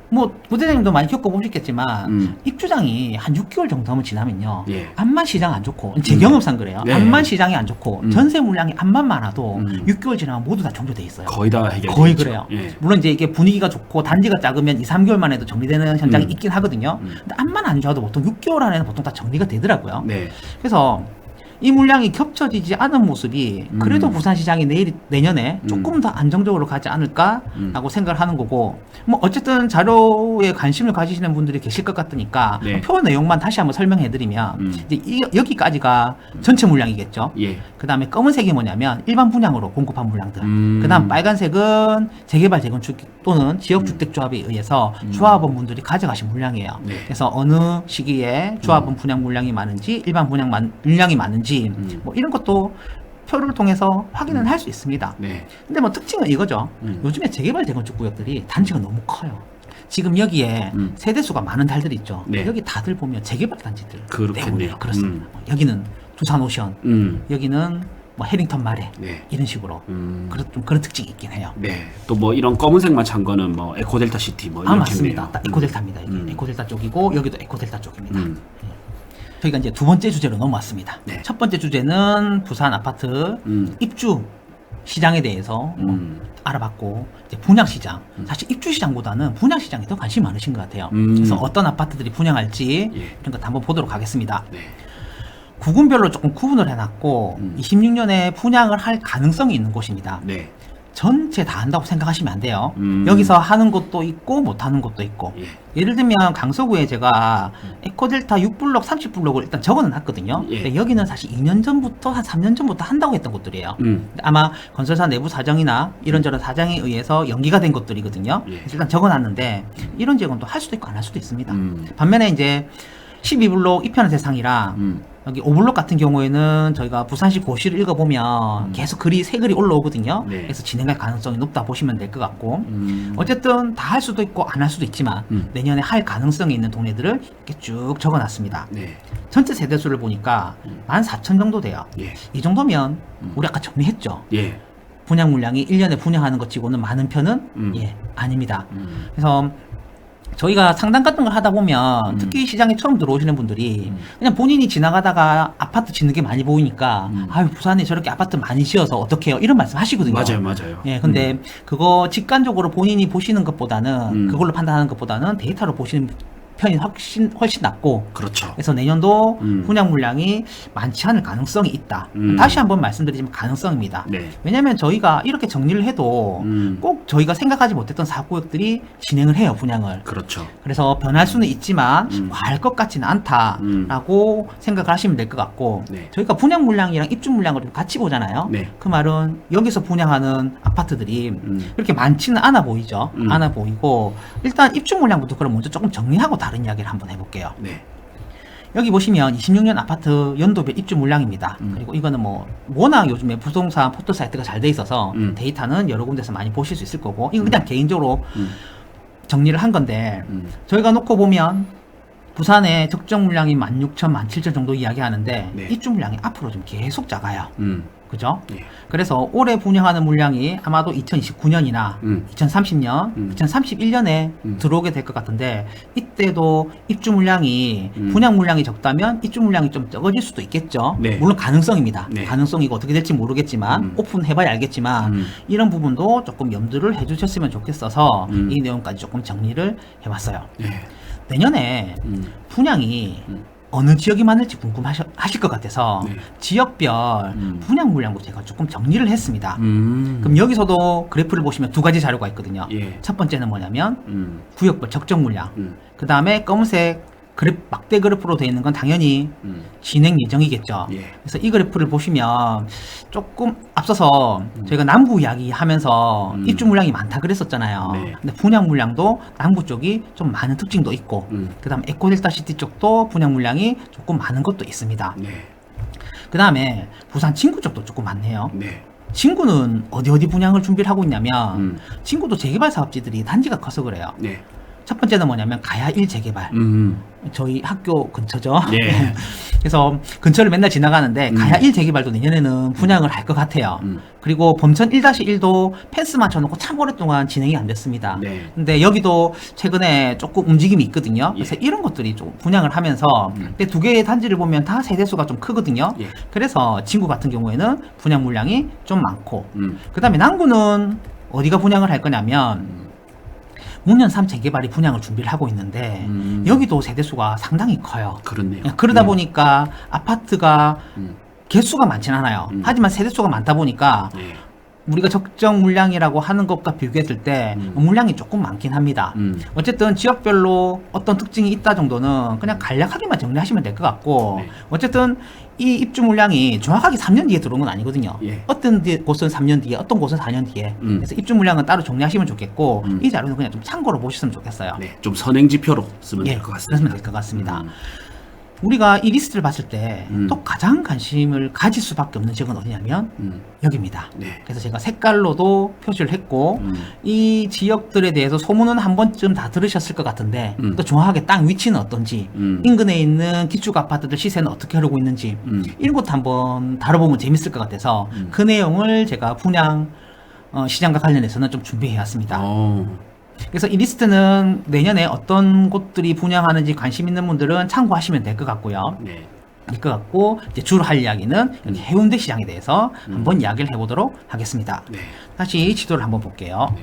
뭐 부대장님도 많이 겪어보셨겠지만 입주장이 한 6개월 정도면 지나면요, 예. 암만 시장 안 좋고 제 경험상 그래요. 네. 암만 시장이 안 좋고 전세 물량이 암만 많아도 6개월 지나면 모두 다 종료돼 있어요. 거의 다 해결. 거의 그래요. 예. 물론 이제 이게 분위기가 좋고 단지가 작으면 2, 3개월만 해도 정리되는 현장이 있긴 하거든요. 근데 암만 안 좋아도 보통 6개월 안에는 보통 다 정리가 되더라고요. 네. 그래서 이 물량이 겹쳐지지 않은 모습이 그래도 부산시장이 내년에 조금 더 안정적으로 가지 않을까라고 생각을 하는 거고, 뭐 어쨌든 자료에 관심을 가지시는 분들이 계실 것 같으니까 네. 표 내용만 다시 한번 설명해드리면 이제 여기까지가 전체 물량이겠죠. 예. 그 다음에 검은색이 뭐냐면 일반 분양으로 공급한 물량들. 그 다음 빨간색은 재개발 재건축 또는 지역주택조합에 의해서 조합원분들이 가져가신 물량이에요. 네. 그래서 어느 시기에 조합원 분양 물량이 많은지 일반 분양 물량이 많은지 뭐 이런 것도 표를 통해서 확인은 할 수 있습니다. 네. 근데 뭐 특징은 이거죠. 요즘에 재개발 재건축 구역들이 단지가 너무 커요. 지금 여기에 세대수가 많은 달들이 있죠. 네. 여기 다들 보면 재개발 단지들. 그렇겠네요. 대부분이에요. 그렇습니다. 여기는 두산 오션, 여기는 뭐 해링턴 마레, 네. 이런 식으로 좀 그런 특징이 있긴 해요. 네. 또 뭐 이런 검은색만 찬 거는 뭐 에코델타 시티 뭐 이렇게 맞습니다. 딱 에코델타입니다. 이게. 에코델타 쪽이고 여기도 에코델타 쪽입니다. 음. 저희가 이제 두 번째 주제로 넘어왔습니다. 네. 첫 번째 주제는 부산 아파트 입주 시장에 대해서 알아봤고, 이제 분양 시장. 사실 입주 시장보다는 분양 시장에 더 관심이 많으신 것 같아요. 그래서 어떤 아파트들이 분양할지 예. 이런 것 한번 보도록 하겠습니다. 네. 구군별로 조금 구분을 해놨고 26년에 분양을 할 가능성이 있는 곳입니다. 네. 전체 다 한다고 생각하시면 안 돼요. 음. 여기서 하는 것도 있고 못하는 것도 있고. 예. 예를 들면 강서구에 제가 에코델타 6블록, 30블록을 일단 적어는 놨거든요. 예. 근데 여기는 사실 2년 전부터 한 3년 전부터 한다고 했던 곳들이에요. 근데 아마 건설사 내부 사정이나 이런저런 사정에 의해서 연기가 된 것들이거든요. 예. 그래서 일단 적어놨는데 이런 지역은 또 할 수도 있고 안 할 수도 있습니다. 반면에 이제 12블록 입현의 대상이랑 여기 5블록 같은 경우에는 저희가 부산시 고시를 읽어보면 계속 새 글이 올라오거든요. 네. 그래서 진행할 가능성이 높다 보시면 될 것 같고, 어쨌든 다 할 수도 있고 안 할 수도 있지만 내년에 할 가능성이 있는 동네들을 이렇게 쭉 적어놨습니다. 네. 전체 세대수를 보니까 14,000 정도 돼요. 예. 이 정도면 우리 아까 정리했죠. 예. 분양 물량이 1년에 분양하는 것 치고는 많은 편은 아닙니다. 그래서 저희가 상담 같은 걸 하다 보면 특히 시장에 처음 들어오시는 분들이 그냥 본인이 지나가다가 아파트 짓는 게 많이 보이니까 아유 부산에 저렇게 아파트 많이 지어서 어떡해요 이런 말씀 하시거든요. 맞아요. 예, 근데 그거 직관적으로 본인이 보시는 것보다는 그걸로 판단하는 것보다는 데이터로 보시는 편이 훨씬 낫고, 그렇죠. 그래서 내년도 분양 물량이 많지 않을 가능성이 있다. 다시 한번 말씀드리지만 가능성입니다. 네. 왜냐하면 저희가 이렇게 정리를 해도 꼭 저희가 생각하지 못했던 사구역들이 진행을 해요, 분양을. 그렇죠. 그래서 변할 수는 있지만 할 것 같지는 않다라고 생각을 하시면 될 것 같고, 네. 저희가 분양 물량이랑 입주 물량을 좀 같이 보잖아요. 네. 그 말은 여기서 분양하는 아파트들이 그렇게 많지는 않아 보이죠. 않아 보이고, 일단 입주 물량부터 그럼 먼저 조금 정리하고 다른 이야기를 한번 해볼게요. 네. 여기 보시면 26년 아파트 연도별 입주 물량입니다. 그리고 이거는 뭐 워낙 요즘에 부동산 포털 사이트가 잘 돼 있어서 데이터는 여러 군데서 많이 보실 수 있을 거고, 이건 그냥 개인적으로 정리를 한 건데, 저희가 놓고 보면 부산의 적정 물량이 16,000, 17,000 정도 이야기하는데 네. 입주 물량이 앞으로 좀 계속 작아요. 그죠? 예. 그래서 올해 분양하는 물량이 아마도 2029년이나 2030년, 2031년에 들어오게 될 것 같은데, 이때도 입주 물량이 분양 물량이 적다면 입주 물량이 좀 적어질 수도 있겠죠. 네. 물론 가능성입니다. 네. 가능성이고 어떻게 될지 모르겠지만 오픈해봐야 알겠지만 이런 부분도 조금 염두를 해주셨으면 좋겠어서 이 내용까지 조금 정리를 해봤어요. 네. 내년에 분양이 어느 지역이 많을지 궁금하실 것 같아서 네. 지역별 분양 물량도 제가 조금 정리를 했습니다. 그럼 여기서도 그래프를 보시면 두 가지 자료가 있거든요. 예. 첫 번째는 뭐냐면 구역별 적정 물량, 그 다음에 검은색 막대 그래프로 되어 있는 건 당연히 진행 예정이겠죠. 예. 그래서 이 그래프를 보시면 조금 앞서서 저희가 남구 이야기 하면서 입주 물량이 많다 그랬었잖아요. 네. 근데 분양 물량도 남구 쪽이 좀 많은 특징도 있고, 그 다음 에코델타 시티 쪽도 분양 물량이 조금 많은 것도 있습니다. 네. 그 다음에 부산 진구 쪽도 조금 많네요. 네. 진구는 어디 분양을 준비를 하고 있냐면 진구도 재개발 사업지들이 단지가 커서 그래요. 네. 첫 번째는 뭐냐면 가야 1 재개발. 저희 학교 근처죠. 예. 그래서 근처를 맨날 지나가는데 가야 1 재개발도 내년에는 분양을 할 것 같아요. 그리고 범천 1-1도 펜스 맞춰놓고 참 오랫동안 진행이 안 됐습니다. 네. 근데 여기도 최근에 조금 움직임이 있거든요. 그래서 예. 이런 것들이 좀 분양을 하면서 근데 두 개의 단지를 보면 다 세대수가 좀 크거든요. 예. 그래서 진구 같은 경우에는 분양 물량이 좀 많고 그 다음에 남구는 어디가 분양을 할 거냐면 문현 3 재개발이 분양을 준비를 하고 있는데 여기도 세대수가 상당히 커요. 그렇네요. 그러다 보니까 아파트가 개수가 많지는 않아요. 음. 하지만 세대수가 많다 보니까 예. 우리가 적정 물량이라고 하는 것과 비교했을 때 물량이 조금 많긴 합니다. 어쨌든 지역별로 어떤 특징이 있다 정도는 그냥 간략하게만 정리하시면 될 것 같고 네. 어쨌든 이 입주 물량이 정확하게 3년 뒤에 들어온 건 아니거든요. 예. 어떤 곳은 3년 뒤에 어떤 곳은 4년 뒤에 그래서 입주 물량은 따로 정리하시면 좋겠고 이 자료는 그냥 좀 참고로 보셨으면 좋겠어요. 네. 좀 선행지표로 쓰면 예, 될 것 같습니다. 그러면 될 것 같습니다. 우리가 이 리스트를 봤을 때 음. 또 가장 관심을 가질 수밖에 없는 지역은 어디냐면 여기입니다. 네. 그래서 제가 색깔로도 표시를 했고 이 지역들에 대해서 소문은 한 번쯤 다 들으셨을 것 같은데 또 정확하게 땅 위치는 어떤지 인근에 있는 기축 아파트들 시세는 어떻게 흐르고 있는지 이런 것도 한번 다뤄보면 재밌을 것 같아서 그 내용을 제가 분양 시장과 관련해서는 좀 준비해 왔습니다. 그래서 이 리스트는 내년에 어떤 곳들이 분양하는지 관심 있는 분들은 참고하시면 될 것 같고요. 네. 될 것 같고 이제 주로 할 이야기는 여기 해운대 시장에 대해서 한번 이야기를 해보도록 하겠습니다. 네. 다시 지도를 한번 볼게요.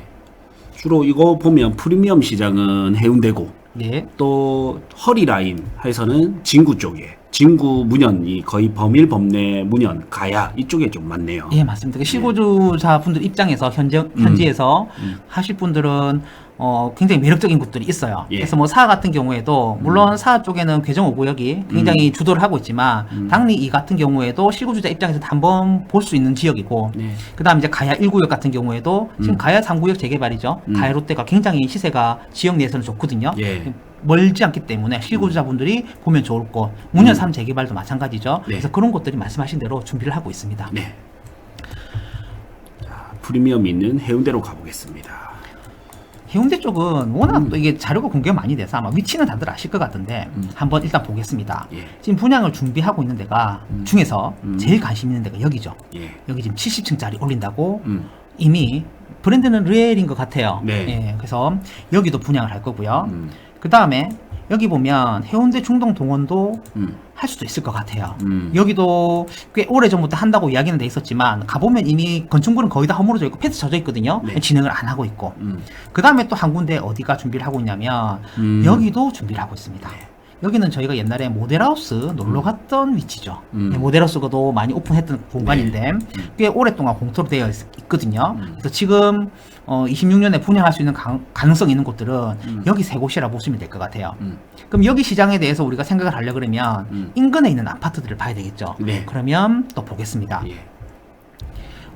주로 이거 보면 프리미엄 시장은 해운대고 네. 또 허리라인 해서는 진구 쪽에 진구 문현이 거의 범일 범내 문현 가야 이쪽에 좀 많네요. 예, 맞습니다. 그 실거주자 분들 입장에서 현지에서 하실 분들은 굉장히 매력적인 곳들이 있어요. 예. 그래서 뭐 사하 같은 경우에도 물론 사하 쪽에는 괴정 5구역이 굉장히 주도를 하고 있지만 당리 이 같은 경우에도 실거주자 입장에서 한번 볼 수 있는 지역이고 네. 그다음 이제 가야 1구역 같은 경우에도 지금 가야 3구역 재개발이죠. 가야 롯데가 굉장히 시세가 지역 내에서는 좋거든요. 예. 멀지 않기 때문에 실거주자분들이 보면 좋을 곳. 문현 3 재개발도 마찬가지죠. 네. 그래서 그런 곳들이 말씀하신 대로 준비를 하고 있습니다. 네. 자, 프리미엄이 있는 해운대로 가보겠습니다. 해운대 쪽은 워낙 또 이게 자료가 공개가 많이 돼서 아마 위치는 다들 아실 것 같은데 한번 일단 보겠습니다. 예. 지금 분양을 준비하고 있는 데가 중에서 제일 관심 있는 데가 여기죠. 예. 여기 지금 70층짜리 올린다고 음. 이미 브랜드는 르엘인 것 같아요. 네. 예, 그래서 여기도 분양을 할 거고요. 음. 그 다음에 여기 보면 해운대 중동 동원도 음. 할 수도 있을 것 같아요. 음. 여기도 꽤 오래 전부터 한다고 이야기는 돼 있었지만 가보면 이미 건축물은 거의 다 허물어져 있고 패스 져져 있거든요. 네. 진행을 안 하고 있고 그 다음에 또 한 군데 어디가 준비를 하고 있냐면 여기도 준비를 하고 있습니다. 여기는 저희가 옛날에 모델하우스 놀러 갔던 위치죠. 예, 모델하우스도 많이 오픈했던 공간인데 꽤 오랫동안 공터로 되어 있거든요. 그래서 지금 26년에 분양할 수 있는 가능성이 있는 곳들은 여기 세 곳이라 보시면 될 것 같아요. 그럼 여기 시장에 대해서 우리가 생각을 하려 그러면 인근에 있는 아파트들을 봐야 되겠죠. 네. 그러면 또 보겠습니다. 예.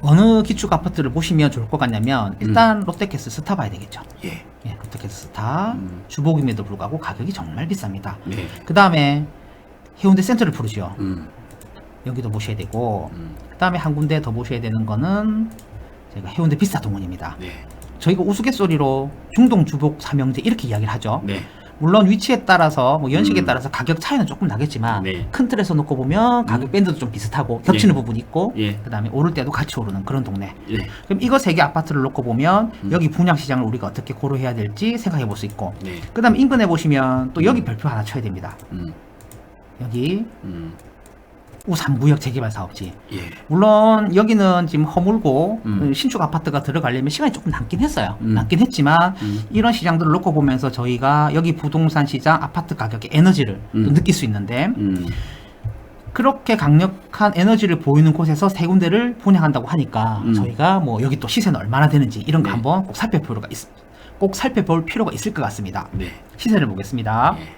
어느 기축 아파트를 보시면 좋을 것 같냐면 일단 롯데캐슬 스타 봐야 되겠죠. 예. 예, 롯데캐슬 스타 주복임에도 불구하고 가격이 정말 비쌉니다. 네. 그 다음에 해운대 센트럴 푸르지오 음. 여기도 보셔야 되고 그 다음에 한 군데 더 보셔야 되는 거는 제가 해운대 비싸 동원입니다. 네. 저희가 우스갯소리로 중동 주복 삼형제 이렇게 이야기를 하죠. 네. 물론 위치에 따라서 뭐 연식에 따라서 가격 차이는 조금 나겠지만 네. 큰 틀에서 놓고 보면 가격 밴드도 좀 비슷하고 겹치는 부분이 있고 예. 그 다음에 오를 때도 같이 오르는 그런 동네. 예. 그럼 이거 세 개 아파트를 놓고 보면 여기 분양 시장을 우리가 어떻게 고려해야 될지 생각해 볼 수 있고 네. 그 다음에 인근에 보시면 또 여기 별표 하나 쳐야 됩니다. 여기 우3구역 재개발 사업지. 예. 물론 여기는 지금 허물고 신축 아파트가 들어가려면 시간이 조금 남긴 했어요. 남긴 했지만 이런 시장들을 놓고 보면서 저희가 여기 부동산 시장 아파트 가격의 에너지를 또 느낄 수 있는데 그렇게 강력한 에너지를 보이는 곳에서 세 군데를 분양한다고 하니까 저희가 뭐 여기 또 시세는 얼마나 되는지 이런 거 네. 한번 꼭 살펴볼 필요가 있을 것 같습니다. 네. 시세를 보겠습니다. 예.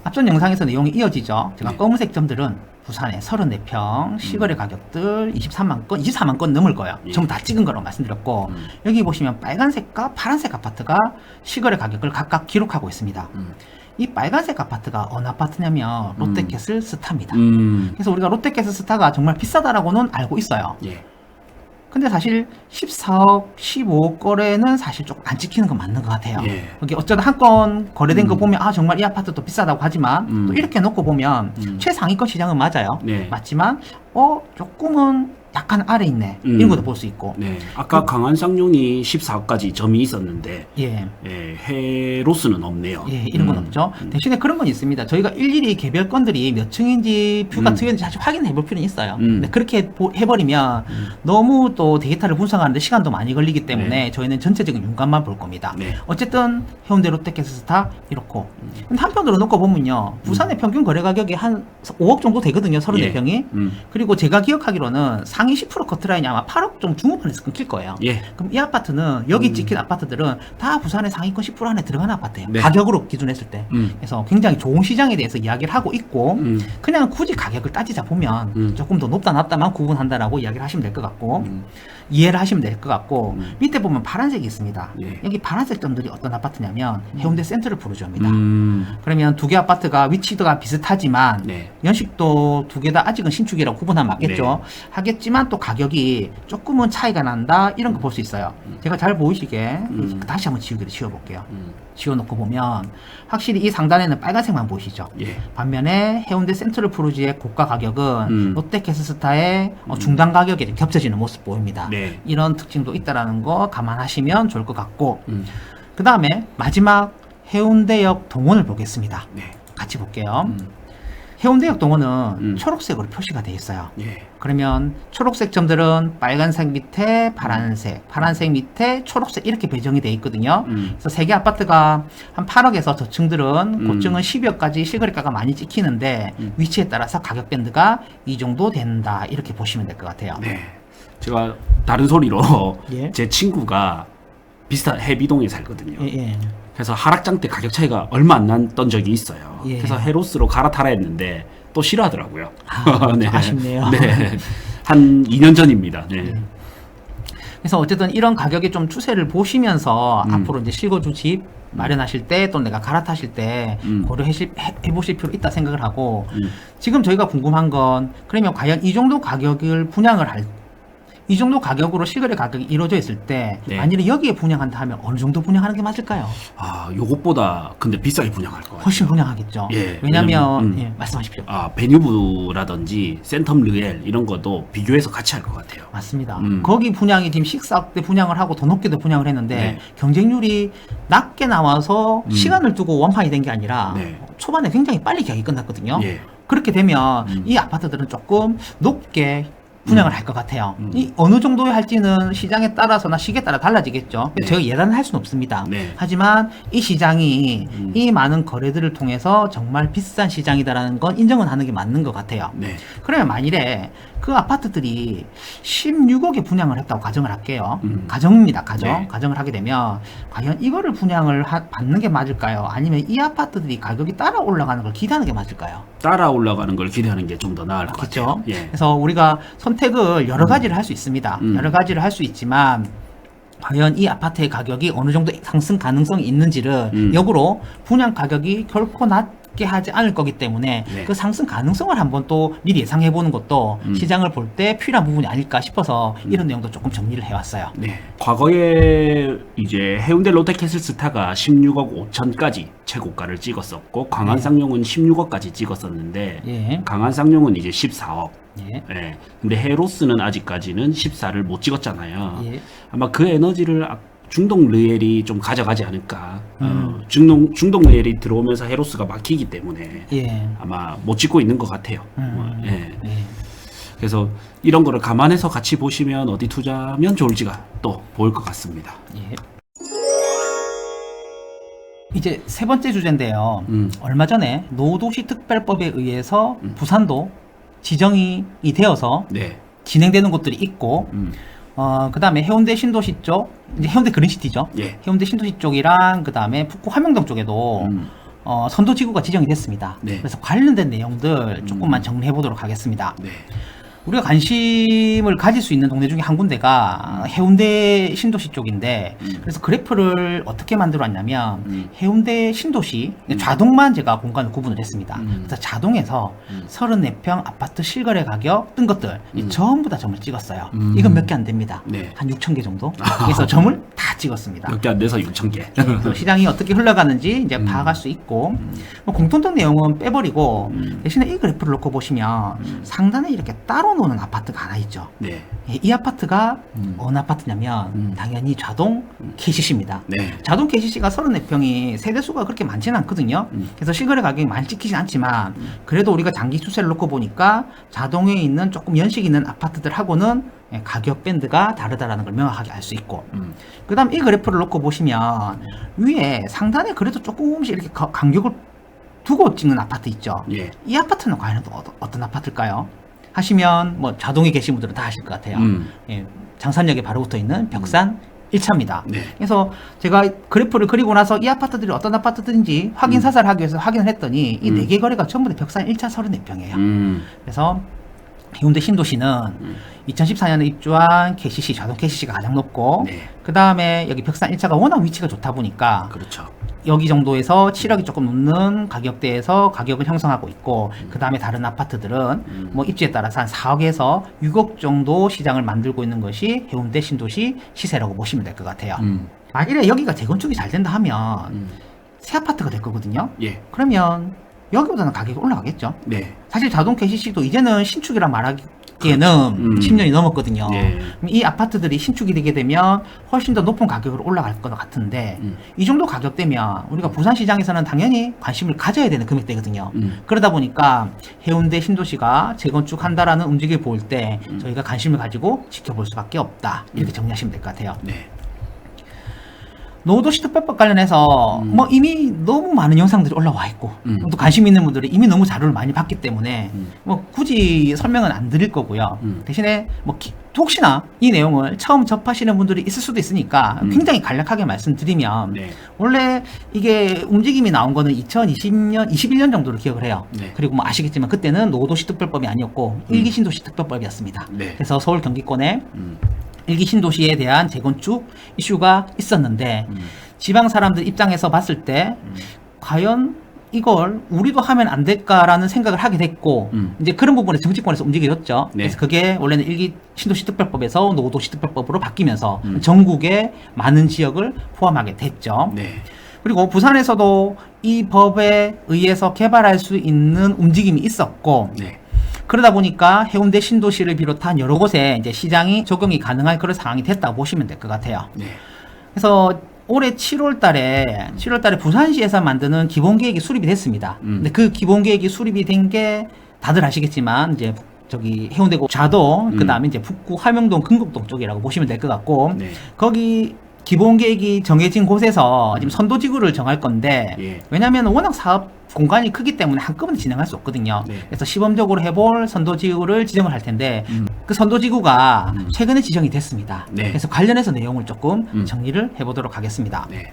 앞전 영상에서 내용이 이어지죠. 제가 네. 검은색 점들은 부산의 34평 시거래 가격들 24만 건 넘을 거예요. 예. 전부 다 찍은 거라고 말씀드렸고 여기 보시면 빨간색과 파란색 아파트가 시거래 가격을 각각 기록하고 있습니다. 이 빨간색 아파트가 어느 아파트냐면 롯데캐슬 스타입니다. 그래서 우리가 롯데캐슬 스타가 정말 비싸다라고는 알고 있어요. 예. 근데 사실 14억, 15억 거래는 사실 조금 안 찍히는 건 맞는 것 같아요. 예. 이게 어쩌다 한 건 거래된 거 보면 아 정말 이 아파트도 비싸다고 하지만 음. 또 이렇게 놓고 보면 최상위권 시장은 맞아요. 네. 맞지만 조금은 약간 아래 있네 이런 것도 볼 수 있고. 네. 아까 강한 쌍용이 14억까지 점이 있었는데 예. 예, 해로스는 없네요. 예, 이런 건 없죠. 대신에 그런 건 있습니다. 저희가 일일이 개별 건들이 몇 층인지 뷰가 트였는지 사실 확인해 볼 필요는 있어요. 근데 그렇게 해버리면 너무 또 데이터를 분석하는데 시간도 많이 걸리기 때문에 저희는 전체적인 윤곽만 볼 겁니다. 네. 어쨌든 해운대 롯데캐슬스타 이렇고. 근데 한편으로 놓고 보면요. 부산의 평균 거래 가격이 한 5억 정도 되거든요. 34평이. 예. 그리고 제가 기억하기로는 상위 10% 커트라인이 아마 8억 좀 중후반에서 끊길 거예요. 예. 그럼 이 아파트는 여기 찍힌 아파트들은 다 부산의 상위권 10% 안에 들어가는 아파트예요. 네. 가격으로 기준했을 때. 그래서 굉장히 좋은 시장에 대해서 이야기를 하고 있고 그냥 굳이 가격을 따지자 보면 조금 더 높다 낮다만 구분한다라고 이야기를 하시면 될 것 같고 이해를 하시면 될 것 같고 밑에 보면 파란색이 있습니다. 예. 여기 파란색 점들이 어떤 아파트냐면 해운대 센트럴 푸르지오입니다. 그러면 두 개 아파트가 위치가 비슷하지만 네. 연식도 두 개 다 아직은 신축이라고 구분하면 맞겠죠. 하겠지만 또 가격이 조금은 차이가 난다 이런 거 볼 수 있어요. 제가 잘 보이시게 다시 한번 지우개를 지워볼게요. 지워놓고 보면 확실히 이 상단에는 빨간색만 보이시죠. 예. 반면에 해운대 센트럴 푸르지의 고가 가격은 롯데캐슬스타의 중간 가격에 겹쳐지는 모습 보입니다. 네. 이런 특징도 있다라는 거 감안하시면 좋을 것 같고 그 다음에 마지막 해운대역 동원을 보겠습니다. 네. 같이 볼게요. 해운대역 동원은 초록색으로 표시가 되어 있어요. 예. 그러면 초록색 점들은 빨간색 밑에 파란색, 파란색 밑에 초록색 이렇게 배정이 되어 있거든요. 그래서 세 개 아파트가 한 8억에서 저층들은 고층은 12억까지 실거래가가 많이 찍히는데 위치에 따라서 가격 밴드가 이 정도 된다 이렇게 보시면 될 것 같아요. 네. 제가 다른 소리로 예. 제 친구가 비슷한 해비동에 살거든요. 예, 예. 그래서 하락장 때 가격 차이가 얼마 안 났던 적이 있어요. 예. 그래서 해로스로 갈아타라 했는데 또 싫어하더라고요. 좀 아쉽네요. 네. 한 2년 전입니다. 네. 그래서 어쨌든 이런 가격의 좀 추세를 보시면서 앞으로 이제 실거주 집 마련하실 때 또 내가 갈아타실 때 고려해보실 필요 있다 생각을 하고 지금 저희가 궁금한 건 그러면 과연 이 정도 가격을 분양을 이 정도 가격으로 실거래 가격이 이루어져 있을 때 네. 만일에 여기에 분양한다 하면 어느 정도 분양하는 게 맞을까요? 아, 요것보다 근데 비싸게 분양할 것 같아요. 훨씬 분양하겠죠. 예, 왜냐면 예, 말씀하십시오. 아, 베뉴브라든지 센텀 르엘 이런 것도 비교해서 같이 할 것 같아요. 맞습니다. 거기 분양이 지금 14억 대 분양을 하고 더 높게도 분양을 했는데 네. 경쟁률이 낮게 나와서 시간을 두고 완판이 된 게 아니라 네. 초반에 굉장히 빨리 계약이 끝났거든요. 예. 그렇게 되면 이 아파트들은 조금 높게 분양을 할 것 같아요. 이 어느 정도에 할지는 시장에 따라서나 시기에 따라 달라지겠죠. 네. 제가 예단을 할 수는 없습니다. 네. 하지만 이 시장이 이 많은 거래들을 통해서 정말 비싼 시장이다라는 건 인정은 하는 게 맞는 것 같아요. 네. 그러면 만일에 그 아파트들이 16억에 분양을 했다고 가정을 할게요. 가정입니다. 가정. 네. 가정을 하게 되면 과연 이거를 분양을 받는 게 맞을까요? 아니면 이 아파트들이 가격이 따라 올라가는 걸 기대하는 게 맞을까요? 따라 올라가는 걸 기대하는 게 좀 더 나을 것 그렇죠. 같아요. 예. 그래서 우리가 선택을 여러 가지를 할 수 있습니다. 여러 가지를 할 수 있지만 과연 이 아파트의 가격이 어느 정도 상승 가능성이 있는지를 역으로 분양 가격이 결코 낮게 하지 않을 거기 때문에 네. 그 상승 가능성을 한번 또 미리 예상해 보는 것도 시장을 볼 때 필요한 부분이 아닐까 싶어서 이런 내용도 조금 정리를 해왔어요. 네. 과거에 이제 해운대 롯데캐슬스타가 16억 5천까지 최고가를 찍었었고 강한쌍용은 16억까지 찍었었는데 예. 강한쌍용은 이제 14억. 예. 예. 근데 해로스는 아직까지는 14를 못 찍었잖아요. 예. 아마 그 에너지를 중동 르엘이 좀 가져가지 않을까. 중동 르엘이 들어오면서 해로스가 막히기 때문에 예. 아마 못 찍고 있는 것 같아요. 예. 예. 그래서 이런 거를 감안해서 같이 보시면 어디 투자하면 좋을지가 또 보일 것 같습니다. 예. 이제 세 번째 주제인데요. 얼마 전에 노도시 특별법에 의해서 부산도 지정이 되어서 네. 진행되는 곳들이 있고, 그 다음에 해운대 신도시 쪽, 이제 해운대 그린시티죠. 예. 해운대 신도시 쪽이랑 그 다음에 북구 화명동 쪽에도 선도지구가 지정이 됐습니다. 네. 그래서 관련된 내용들 조금만 정리해 보도록 하겠습니다. 네. 우리가 관심을 가질 수 있는 동네 중에 한 군데가 해운대 신도시 쪽인데 그래서 그래프를 어떻게 만들어 왔냐면 해운대 신도시 좌동만 제가 공간을 구분을 했습니다. 그래서 좌동에서 34평 아파트 실거래 가격 뜬 것들 전부 다 점을 찍었어요. 이건 몇 개 안 됩니다. 네. 한 6,000개 정도. 그래서 점을 다 찍었습니다. 몇 개 안 돼서 6,000개. 그래서 시장이 어떻게 흘러가는지 이제 파악할 수 있고 뭐 공통된 내용은 빼버리고 대신에 이 그래프를 놓고 보시면 상단에 이렇게 따로 노는 아파트가 하나 있죠. 네. 예, 이 아파트가 어느 아파트냐면 당연히 좌동 KCC입니다. 네. 좌동 KCC가 34평이 세대수가 그렇게 많지는 않거든요. 그래서 실거래 가격이 많이 찍히진 않지만 그래도 우리가 장기 추세를 놓고 보니까 좌동에 있는 조금 연식 있는 아파트들하고는 예, 가격 밴드가 다르다라는 걸 명확하게 알 수 있고 그 다음 이 그래프를 놓고 보시면 위에 상단에 그래도 조금씩 이렇게 간격을 두고 찍는 아파트 있죠. 예. 이 아파트는 과연 어떤 아파트일까요? 하시면 뭐 자동에 계신 분들은 다 아실 것 같아요. 예, 장산역에 바로 붙어 있는 벽산 1차입니다. 네. 그래서 제가 그래프를 그리고 나서 이 아파트들이 어떤 아파트들인지 확인 사살을 하기 위해서 확인을 했더니 이 4개 거래가 전부 다 벽산 1차 34평이에요. 그래서 해운대 신도시는 2014년에 입주한 KCC, 좌동 KCC가 가장 높고 네. 그 다음에 여기 벽산 1차가 워낙 위치가 좋다 보니까 그렇죠. 여기 정도에서 7억이 조금 넘는 가격대에서 가격을 형성하고 있고 그 다음에 다른 아파트들은 뭐 입지에 따라서 한 4억에서 6억 정도 시장을 만들고 있는 것이 해운대 신도시 시세라고 보시면 될 것 같아요. 만일에 여기가 재건축이 잘 된다 하면 새 아파트가 될 거거든요. 예. 그러면 여기보다는 가격이 올라가겠죠. 네. 사실 자동 KCC도 이제는 신축이라 말하기에는 10년이 넘었거든요. 예. 그럼 이 아파트들이 신축이 되게 되면 훨씬 더 높은 가격으로 올라갈 것 같은데 이 정도 가격대면 우리가 부산시장에서는 당연히 관심을 가져야 되는 금액대거든요. 그러다 보니까 해운대 신도시가 재건축한다라는 움직임을 볼 때 저희가 관심을 가지고 지켜볼 수밖에 없다. 이렇게 정리하시면 될 것 같아요. 네. 노후도시 특별법 관련해서 뭐 이미 너무 많은 영상들이 올라와 있고 또 관심 있는 분들이 이미 너무 자료를 많이 봤기 때문에 뭐 굳이 설명은 안 드릴 거고요. 대신에 뭐 혹시나 이 내용을 처음 접하시는 분들이 있을 수도 있으니까 굉장히 간략하게 말씀드리면 네. 원래 이게 움직임이 나온 거는 2020년, 21년 정도로 기억을 해요. 네. 그리고 뭐 아시겠지만 그때는 노후도시 특별법이 아니었고 일기 신도시 특별법이었습니다. 네. 그래서 서울 경기권에 일기 신도시에 대한 재건축 이슈가 있었는데 지방 사람들 입장에서 봤을 때 과연 이걸 우리도 하면 안 될까라는 생각을 하게 됐고 이제 그런 부분에 정치권에서 움직여졌죠. 네. 그래서 그게 원래는 일기 신도시 특별법에서 노후도시 특별법으로 바뀌면서 전국의 많은 지역을 포함하게 됐죠. 네. 그리고 부산에서도 이 법에 의해서 개발할 수 있는 움직임이 있었고 네. 그러다 보니까 해운대 신도시를 비롯한 여러 곳에 이제 시장이 적용이 가능한 그런 상황이 됐다고 보시면 될 것 같아요. 네. 그래서 올해 7월 달에 부산시에서 만드는 기본계획이 수립이 됐습니다. 근데 그 기본계획이 수립이 된 게 다들 아시겠지만 이제 저기 해운대고 좌동, 그 다음에 이제 북구 화명동, 금곡동 쪽이라고 보시면 될 것 같고 네. 거기 기본계획이 정해진 곳에서 지금 선도지구를 정할 건데 예. 왜냐하면 워낙 사업 공간이 크기 때문에 한꺼번에 진행할 수 없거든요. 네. 그래서 시범적으로 해볼 선도지구를 지정을 할 텐데 그 선도지구가 최근에 지정이 됐습니다. 네. 그래서 관련해서 내용을 조금 정리를 해보도록 하겠습니다. 네.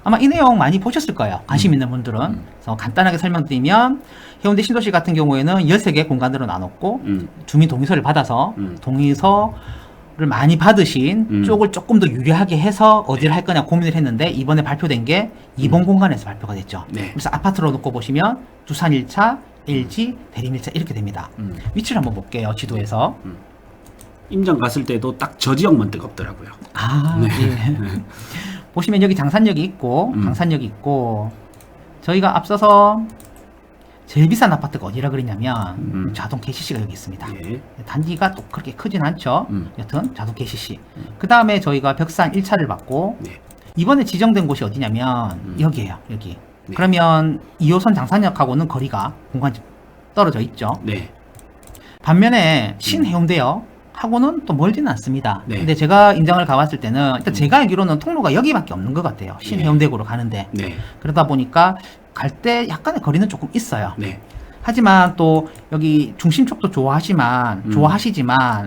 아마 이 내용 많이 보셨을 거예요. 관심 있는 분들은. 그래서 간단하게 설명드리면 해운대 신도시 같은 경우에는 13개 공간으로 나눴고 주민 동의서를 받아서 동의서를 많이 받으신 쪽을 조금 더 유리하게 해서 어디를 할 거냐 고민을 했는데 이번에 발표된 게 2번 공간에서 발표가 됐죠. 네. 그래서 아파트로 놓고 보시면 두산 1차, LG, 대림 1차 이렇게 됩니다. 위치를 한번 볼게요. 지도에서. 임장 갔을 때도 딱 저 지역만 뜨겁더라고요. 아, 예. 보시면 여기 장산역이 있고 강산역이 있고 저희가 앞서서 제일 비싼 아파트가 어디라 그랬냐면 자동 KCC가 여기 있습니다. 예. 단지가 또 그렇게 크진 않죠. 여튼 자동 KCC. 그 다음에 저희가 벽산 1차를 받고 네. 이번에 지정된 곳이 어디냐면 여기에요. 여기. 네. 그러면 2호선 장산역하고는 거리가 공간이 떨어져 있죠. 네. 반면에 신해운대역 하고는 또 멀지는 않습니다. 네. 근데 제가 인장을 가봤을 때는 일단 제가 알기로는 통로가 여기밖에 없는 것 같아요. 신해운대구로 가는데. 네. 그러다 보니까 갈 때 약간의 거리는 조금 있어요. 네. 하지만 또 여기 중심 쪽도 좋아하시지만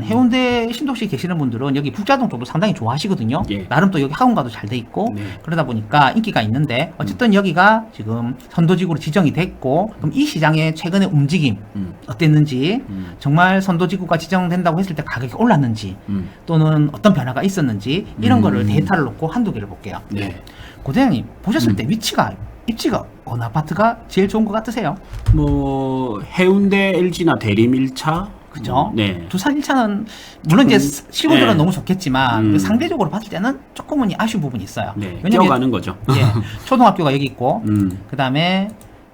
해운대 신도시 계시는 분들은 여기 북자동 쪽도 상당히 좋아하시거든요. 예. 나름 또 여기 학원가도 잘 돼 있고 네. 그러다 보니까 인기가 있는데 어쨌든 여기가 지금 선도지구로 지정이 됐고 그럼 이 시장의 최근의 움직임 어땠는지 정말 선도지구가 지정된다고 했을 때 가격이 올랐는지 또는 어떤 변화가 있었는지 이런 거를 데이터를 놓고 한두 개를 볼게요. 네. 고대장님 보셨을 때 입지가 어느 아파트가 제일 좋은 것 같으세요? 뭐 해운대 LG나 대림 1차 그죠? 네. 두산 1차는 물론 이제 시골들은 네. 너무 좋겠지만 상대적으로 봤을 때는 조금은 아쉬운 부분이 있어요. 네. 왜냐면 뛰어가는 거죠. 예, 초등학교가 여기 있고 그 다음에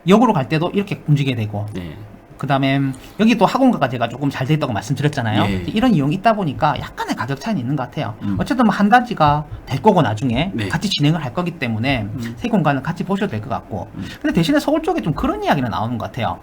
역으로 갈 때도 이렇게 움직이게 되고 네. 그 다음에 여기 또 학원가가 제가 조금 잘 돼 있다고 말씀드렸잖아요. 예. 이런 이용이 있다 보니까 약간의 가격 차이는 있는 것 같아요. 어쨌든 뭐 한 단지가 될 거고 나중에 네. 같이 진행을 할 거기 때문에 세 공간을 같이 보셔도 될 것 같고 근데 대신에 서울 쪽에 좀 그런 이야기는 나오는 것 같아요.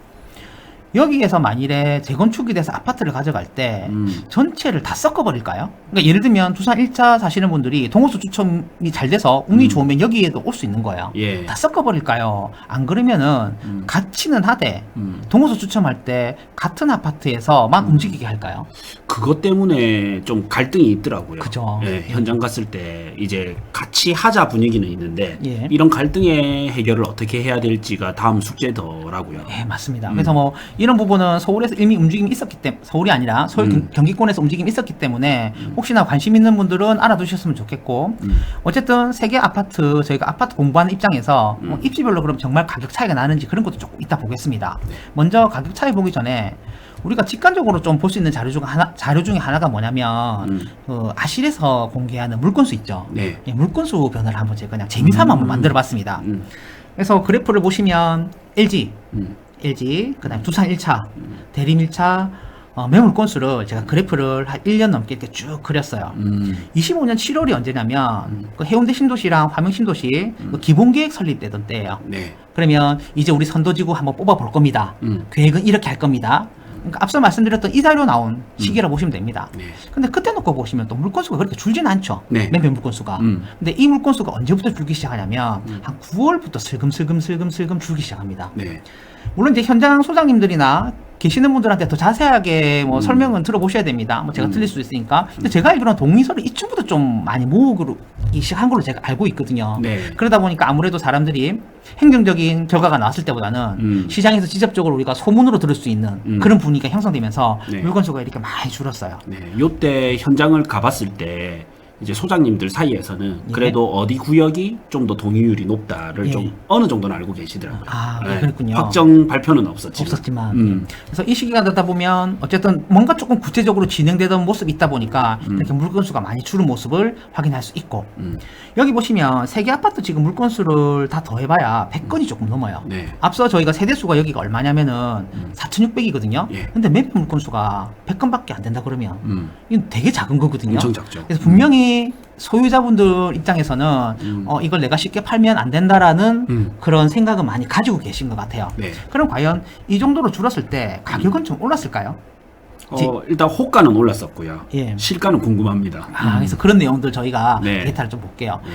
여기에서 만일에 재건축이 돼서 아파트를 가져갈 때 전체를 다 섞어버릴까요? 그러니까 예를 들면 두산 1차 사시는 분들이 동호수 추첨이 잘 돼서 운이 좋으면 여기에도 올 수 있는 거예요. 예. 다 섞어버릴까요? 안 그러면은 같이는 하되 동호수 추첨할 때 같은 아파트에서만 움직이게 할까요? 그것 때문에 좀 갈등이 있더라고요. 그죠. 예, 현장 갔을 때 이제 같이 하자 분위기는 있는데 예. 이런 갈등의 해결을 어떻게 해야 될지가 다음 숙제더라고요. 네, 맞습니다. 그래서 뭐 이런 부분은 서울에서 이미 움직임이 있었기 때문에 서울이 아니라 서울 경기권에서 움직임이 있었기 때문에 혹시나 관심 있는 분들은 알아두셨으면 좋겠고 어쨌든 세계 아파트 저희가 아파트 공부하는 입장에서 뭐 입지별로 그럼 정말 가격 차이가 나는지 그런 것도 조금 이따 보겠습니다. 먼저 가격 차이 보기 전에 우리가 직관적으로 좀 볼 수 있는 자료 중에 하나가 뭐냐면 그 아실에서 공개하는 물건수 있죠. 네. 예, 물건수 변화를 한번 제가 그냥 재미삼아 한번 만들어봤습니다. 그래서 그래프를 보시면 LG, 그다음 두산 1차, 대림 1차 매물 건수를 제가 그래프를 한 1년 넘게 이렇게 쭉 그렸어요. 25년 7월이 언제냐면 그 해운대 신도시랑 화명 신도시 그 기본계획 설립되던 때예요. 네. 그러면 이제 우리 선도지구 한번 뽑아볼 겁니다. 계획은 이렇게 할 겁니다. 그러니까 앞서 말씀드렸던 이 자료 나온 시기라고 보시면 됩니다. 네. 근데 그때 놓고 보시면 또 물건수가 그렇게 줄지는 않죠. 네. 매매 물건수가. 근데 이 물건수가 언제부터 줄기 시작하냐면 한 9월부터 슬금슬금 줄기 시작합니다. 네. 물론 이제 현장 소장님들이나 계시는 분들한테 더 자세하게 뭐 설명은 들어보셔야 됩니다. 뭐 제가 틀릴 수도 있으니까. 근데 제가 알기로는 동의서를 이쯤부터 좀 많이 모으기 시작한 걸로 제가 알고 있거든요. 네. 그러다 보니까 아무래도 사람들이 행정적인 결과가 나왔을 때보다는 시장에서 직접적으로 우리가 소문으로 들을 수 있는 그런 분위기가 형성되면서 네. 물건수가 이렇게 많이 줄었어요. 네. 요때 현장을 가봤을 때 이제 소장님들 사이에서는 그래도 어디 구역이 좀 더 동의율이 높다를 예. 좀 어느 정도는 알고 계시더라고요. 아, 그렇군요. 확정 발표는 없었지만. 그래서 이 시기가 되다 보면 어쨌든 뭔가 조금 구체적으로 진행되던 모습이 있다 보니까 이렇게 물건수가 많이 줄은 모습을 확인할 수 있고 여기 보시면 세계 아파트 지금 물건수를 다 더해봐야 100건이 조금 넘어요. 네. 앞서 저희가 세대수가 여기가 얼마냐면은 4,600이거든요. 예. 근데 매매 물건수가 100건밖에 안 된다 그러면 이건 되게 작은 거거든요. 엄청 작죠. 그래서 분명히 소유자분들 입장에서는 이걸 내가 쉽게 팔면 안 된다라는 그런 생각은 많이 가지고 계신 것 같아요. 네. 그럼 과연 이 정도로 줄었을 때 가격은 좀 올랐을까요? 일단 호가는 올랐었고요. 예. 실가는 궁금합니다. 그래서 그런 내용들 저희가 네. 데이터를 좀 볼게요. 네.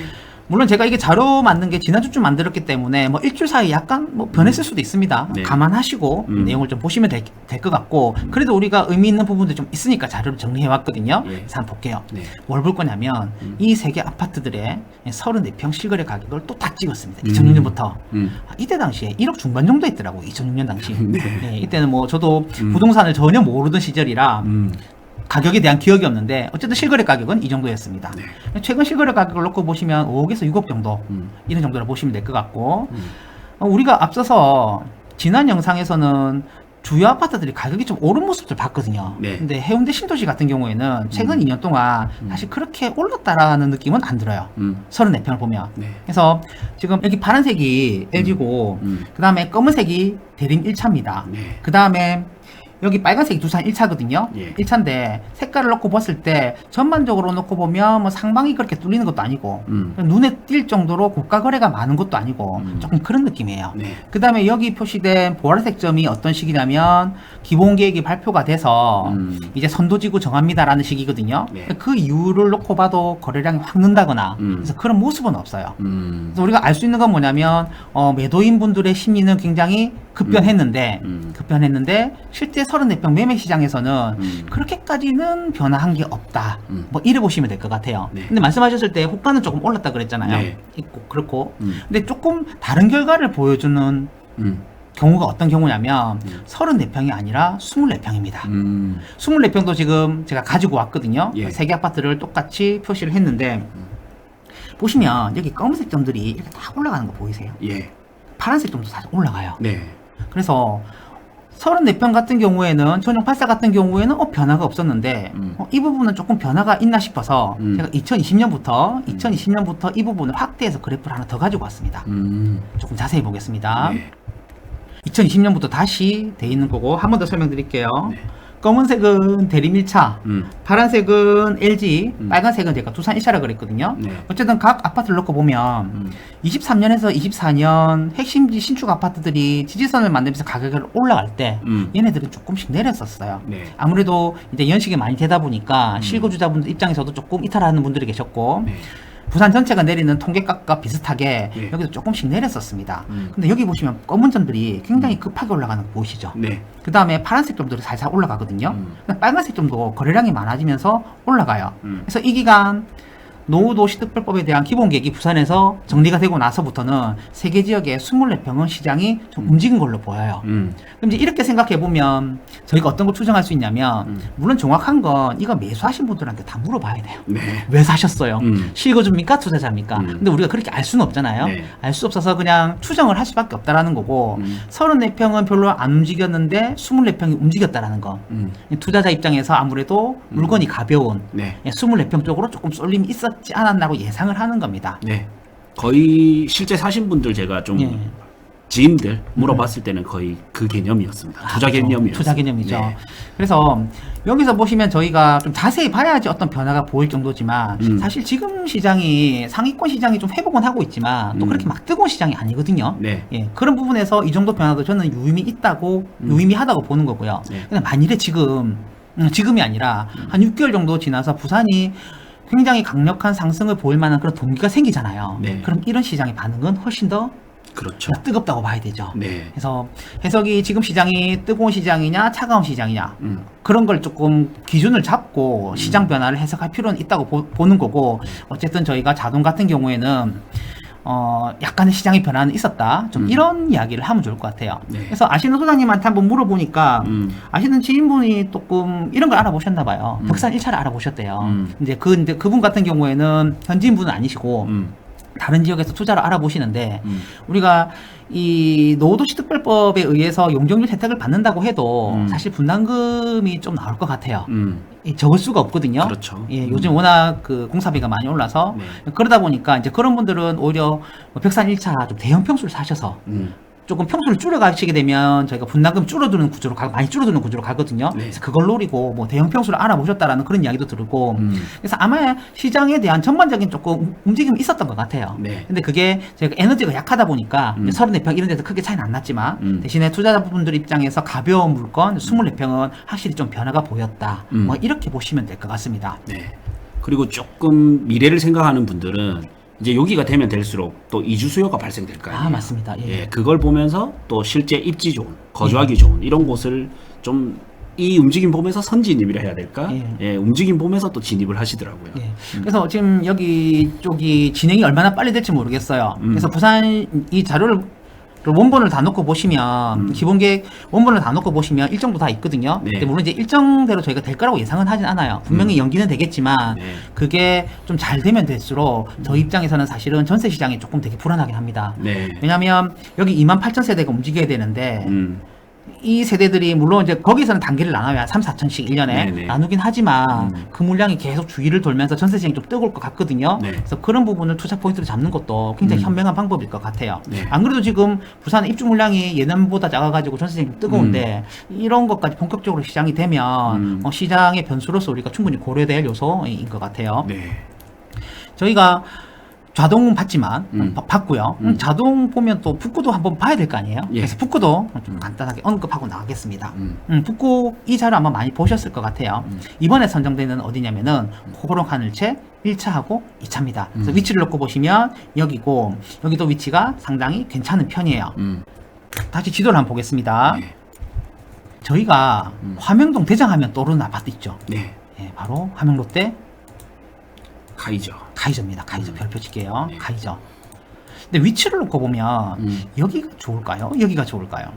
물론 제가 이게 자료 만든 게 지난주쯤 만들었기 때문에 뭐 일주일 사이 약간 뭐 변했을 수도 있습니다. 네. 감안하시고 내용을 좀 보시면 될 것 같고 그래도 우리가 의미 있는 부분도 좀 있으니까 자료를 정리해 왔거든요. 예. 그래서 한번 볼게요. 네. 뭘 볼 거냐면 이 세 개 아파트들의 34평 실거래 가격을 또 다 찍었습니다. 2006년부터. 이때 당시에 1억 중반 정도 했더라고. 2006년 당시. 네, 이때는 뭐 저도 부동산을 전혀 모르던 시절이라 가격에 대한 기억이 없는데 어쨌든 실거래 가격은 이 정도였습니다. 네. 최근 실거래 가격을 놓고 보시면 5억에서 6억 정도 이런 정도로 보시면 될 것 같고 우리가 앞서서 지난 영상에서는 주요 아파트들이 가격이 좀 오른 모습을 봤거든요. 네. 근데 해운대 신도시 같은 경우에는 최근 2년 동안 사실 그렇게 올랐다라는 느낌은 안 들어요. 34평을 보면. 네. 그래서 지금 여기 파란색이 LG고 그 다음에 검은색이 대림 1차입니다. 네. 그 다음에 여기 빨간색이 두산 1차거든요. 예. 1차인데 색깔을 놓고 봤을 때 전반적으로 놓고 보면 뭐 상방이 그렇게 뚫리는 것도 아니고 눈에 띌 정도로 고가 거래가 많은 것도 아니고 조금 그런 느낌이에요. 네. 그 다음에 여기 표시된 보라색 점이 어떤 시기냐면 기본 계획이 발표가 돼서 이제 선도지구 정합니다라는 시기거든요. 네. 그 이유를 놓고 봐도 거래량이 확 는다거나 그래서 그런 모습은 없어요. 그래서 우리가 알 수 있는 건 뭐냐면 매도인 분들의 심리는 굉장히 급변했는데 실제 34평 매매 시장에서는 그렇게까지는 변화한 게 없다. 뭐 이래 보시면 될 것 같아요. 네. 근데 말씀하셨을 때 호가는 조금 올랐다 그랬잖아요. 네. 있고 그렇고. 근데 조금 다른 결과를 보여주는 경우가 어떤 경우냐면 34평이 아니라 24평입니다. 24평도 지금 제가 가지고 왔거든요. 예. 3개 아파트를 똑같이 표시를 했는데 보시면 여기 검은색 점들이 이렇게 다 올라가는 거 보이세요? 예. 파란색 점도 다 올라가요. 네. 그래서 34평 같은 경우에는 전용 84 같은 경우에는 변화가 없었는데 이 부분은 조금 변화가 있나 싶어서 제가 2020년부터 이 부분을 확대해서 그래프를 하나 더 가지고 왔습니다. 조금 자세히 보겠습니다. 네. 2020년부터 다시 돼 있는 거고 한 번 더 설명드릴게요. 네. 검은색은 대리밀차, 파란색은 LG, 빨간색은 제가 두산 1차라 그랬거든요. 네. 어쨌든 각 아파트를 놓고 보면 23년에서 24년 핵심지 신축 아파트들이 지지선을 만들면서 가격이 올라갈 때 얘네들은 조금씩 내렸었어요. 네. 아무래도 이제 연식이 많이 되다 보니까 실거주자분들 입장에서도 조금 이탈하는 분들이 계셨고 네. 부산 전체가 내리는 통계값과 비슷하게 네. 여기도 조금씩 내렸었습니다. 근데 여기 보시면 검은 점들이 굉장히 급하게 올라가는 거 보이시죠? 네. 그 다음에 파란색 점들이 살살 올라가거든요. 근데 빨간색 점도 거래량이 많아지면서 올라가요. 그래서 이 기간 노후도시특별법에 대한 기본계획이 부산에서 정리가 되고 나서부터는 세계 지역의 24평은 시장이 좀 움직인 걸로 보여요. 그럼 이제 이렇게 생각해 보면 저희가 어떤 걸 추정할 수 있냐면 물론 정확한 건 이거 매수하신 분들한테 다 물어봐야 돼요. 네. 왜 사셨어요? 실거주입니까? 투자자입니까? 근데 우리가 그렇게 알 수는 없잖아요. 네. 알 수 없어서 그냥 추정을 할 수밖에 없다라는 거고 34평은 별로 안 움직였는데 24평이 움직였다라는 거. 투자자 입장에서 아무래도 물건이 가벼운 네. 24평 쪽으로 조금 쏠림이 있었지 않았나고 예상을 하는 겁니다. 네. 거의 실제 사신 분들 제가 좀 예. 지인들 물어봤을 때는 거의 그 개념이었습니다. 투자 그렇죠. 개념이었어요. 투자 개념이죠. 네. 그래서 여기서 보시면 저희가 좀 자세히 봐야지 어떤 변화가 보일 정도지만 사실 지금 시장이 상위권 시장이 좀 회복은 하고 있지만 또 그렇게 막 뜨거운 시장이 아니거든요. 네. 예, 그런 부분에서 이 정도 변화도 저는 유의미하다고 보는 거고요. 네. 근데 만일에 지금이 아니라 한 6개월 정도 지나서 부산이 굉장히 강력한 상승을 보일 만한 그런 동기가 생기잖아요. 네. 그럼 이런 시장의 반응은 훨씬 더 그렇죠. 뜨겁다고 봐야 되죠. 네. 그래서 해석이 지금 시장이 뜨거운 시장이냐 차가운 시장이냐 그런 걸 조금 기준을 잡고 시장 변화를 해석할 필요는 있다고 보는 거고 어쨌든 저희가 자동 같은 경우에는 약간의 시장의 변화는 있었다. 좀 이런 이야기를 하면 좋을 것 같아요. 네. 그래서 아시는 소장님한테 한번 물어보니까 아시는 지인분이 조금 이런 걸 알아보셨나 봐요. 벽산 1차를 알아보셨대요. 이제 그분 같은 경우에는 현지인분은 아니시고 다른 지역에서 투자를 알아보시는데 우리가 이 노후도시특별법에 의해서 용적률 혜택을 받는다고 해도 사실 분담금이 좀 나올 것 같아요. 적을 수가 없거든요. 그렇죠. 예, 요즘 워낙 그 공사비가 많이 올라서 네. 그러다 보니까 이제 그런 분들은 오히려 벽산 1차 좀 대형 평수를 사셔서 조금 평수를 줄여가시게 되면 저희가 분담금 줄어드는 구조로 많이 줄어드는 구조로 가거든요. 네. 그래서 그걸 노리고 뭐 대형 평수를 알아보셨다라는 그런 이야기도 들고 그래서 아마 시장에 대한 전반적인 조금 움직임이 있었던 것 같아요. 네. 근데 그게 저희가 에너지가 약하다 보니까 34평 이런 데서 크게 차이는 안 났지만 대신에 투자자분들 입장에서 가벼운 물건 24평은 확실히 좀 변화가 보였다. 뭐 이렇게 보시면 될 것 같습니다. 네. 그리고 조금 미래를 생각하는 분들은 이제 여기가 되면 될수록 또 이주 수요가 발생될 거 아니에요. 맞습니다. 예. 예, 그걸 보면서 또 실제 입지 좋은, 거주하기 좋은 이런 곳을 좀 이 움직임 보면서 선진입이라 해야 될까? 예, 움직임 보면서 또 진입을 하시더라고요. 예. 그래서 지금 여기 쪽이 진행이 얼마나 빨리 될지 모르겠어요. 그래서 부산 이 자료를 원본을 다 놓고 보시면 기본계획 원본을 다 놓고 보시면 일정도 다 있거든요. 네. 근데 물론 이제 일정대로 저희가 될 거라고 예상은 하진 않아요. 분명히 연기는 되겠지만 네. 그게 좀 잘 되면 될수록 저희 입장에서는 사실은 전세 시장이 조금 되게 불안하긴 합니다. 네. 왜냐하면 여기 28,000세대가 움직여야 되는데 이 세대들이 물론 이제 거기서는 단계를 나눠야 3, 4천씩 1년에 네네. 나누긴 하지만 그 물량이 계속 주위를 돌면서 전세 시장이 좀 뜨거울 것 같거든요. 네. 그래서 그런 부분을 투자 포인트를 잡는 것도 굉장히 현명한 방법일 것 같아요. 네. 안 그래도 지금 부산 입주 물량이 예년보다 작아가지고 전세 시장이 좀 뜨거운데 이런 것까지 본격적으로 시장이 되면 시장의 변수로서 우리가 충분히 고려될 요소인 것 같아요. 네. 저희가 자동은 봤지만 봤고요. 자동 보면 또 북구도 한번 봐야 될 거 아니에요. 예. 그래서 북구도 좀 간단하게 언급하고 나가겠습니다. 북구 이 자료 아마 많이 보셨을 것 같아요. 이번에 선정되는 어디냐면은 코고롱 하늘채 1차하고 2차입니다. 그래서 위치를 놓고 보시면 여기고 여기도 위치가 상당히 괜찮은 편이에요. 다시 지도를 한번 보겠습니다. 네. 저희가 화명동 대장하면 떠오르는 아파트 있죠. 네. 예, 바로 화명롯데 카이저. 카이저입니다. 카이저 별표 칠게요. 네. 카이저. 근데 위치를 놓고 보면 여기가 좋을까요? 여기가 좋을까요?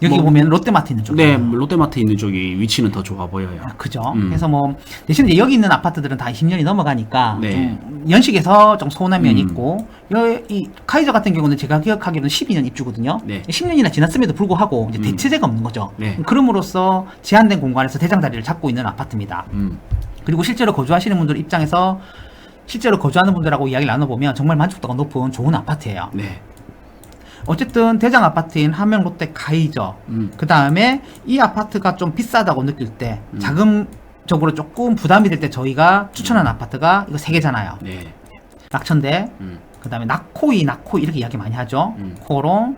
여기 뭐, 보면 롯데마트 있는 쪽이에요. 네, 롯데마트 있는 쪽이 위치는 더 좋아 보여요. 그죠? 그래서 뭐 대신 이제 여기 있는 아파트들은 다 20년이 넘어가니까 네. 좀 연식에서 좀 서운한 면이 있고 이 카이저 같은 경우는 제가 기억하기로는 12년 입주거든요. 네. 10년이나 지났음에도 불구하고 이제 대체제가 없는 거죠. 네. 그럼으로써 제한된 공간에서 대장자리를 잡고 있는 아파트입니다. 그리고 실제로 거주하시는 분들 입장에서 실제로 거주하는 분들하고 이야기를 나눠보면 정말 만족도가 높은 좋은 아파트예요. 네. 어쨌든 대장 아파트인 함명 롯데 카이저 그 다음에 이 아파트가 좀 비싸다고 느낄 때 자금적으로 조금 부담이 될 때 저희가 추천한 아파트가 이거 3개잖아요. 네. 낙천대 그 다음에 낙코이 이렇게 이야기 많이 하죠. 코롱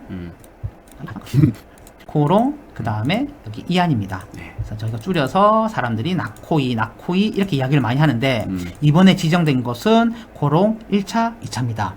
코롱 그 다음에 여기 이안입니다. 네. 그래서 저희가 줄여서 사람들이 낙코이 이렇게 이야기를 많이 하는데 이번에 지정된 것은 코롱 1차 2차입니다.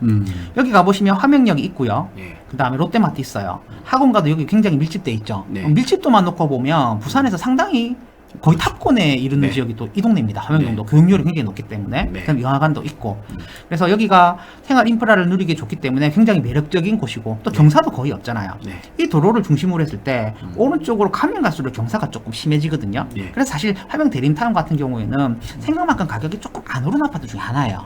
여기 가보시면 화명역이 있고요. 네. 그 다음에 롯데마트 있어요. 학원가도 여기 굉장히 밀집돼 있죠. 네. 밀집도만 놓고 보면 부산에서 상당히 거의 탑권에 이르는 네. 지역이 또 이 동네입니다. 화명동도 교육열이 굉장히 높기 때문에 네. 그다음에 영화관도 있고 그래서 여기가 생활 인프라를 누리기 좋기 때문에 굉장히 매력적인 곳이고 또 경사도 거의 없잖아요. 네. 이 도로를 중심으로 했을 때 오른쪽으로 가면 갈수록 경사가 조금 심해지거든요. 네. 그래서 사실 화명 대림타운 같은 경우에는 생각만큼 가격이 조금 안 오른 아파트 중에 하나예요.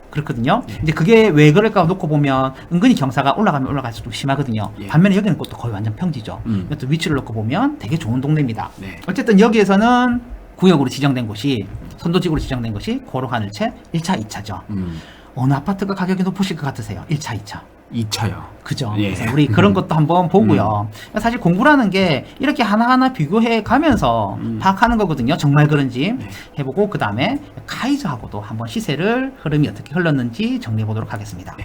그렇거든요. 근데 그게 왜 그럴까 놓고 보면 은근히 경사가 올라가면 올라갈수록 좀 심하거든요. 예. 반면에 여기는 것도 거의 완전 평지죠. 또 위치를 놓고 보면 되게 좋은 동네입니다. 네. 어쨌든 여기에서는 구역으로 지정된 곳이 선도직으로 지정된 것이 고롱하늘채 1차, 2차죠. 어느 아파트가 가격이 높으실 것 같으세요? 1차, 2차. 2차요. 그죠. 예. 그래서 우리 그런 것도 한번 보고요. 사실 공부라는 게 이렇게 하나하나 비교해 가면서 파악하는 거거든요. 정말 그런지 해보고 그 다음에 카이저하고도 한번 시세를 흐름이 어떻게 흘렀는지 정리해 보도록 하겠습니다.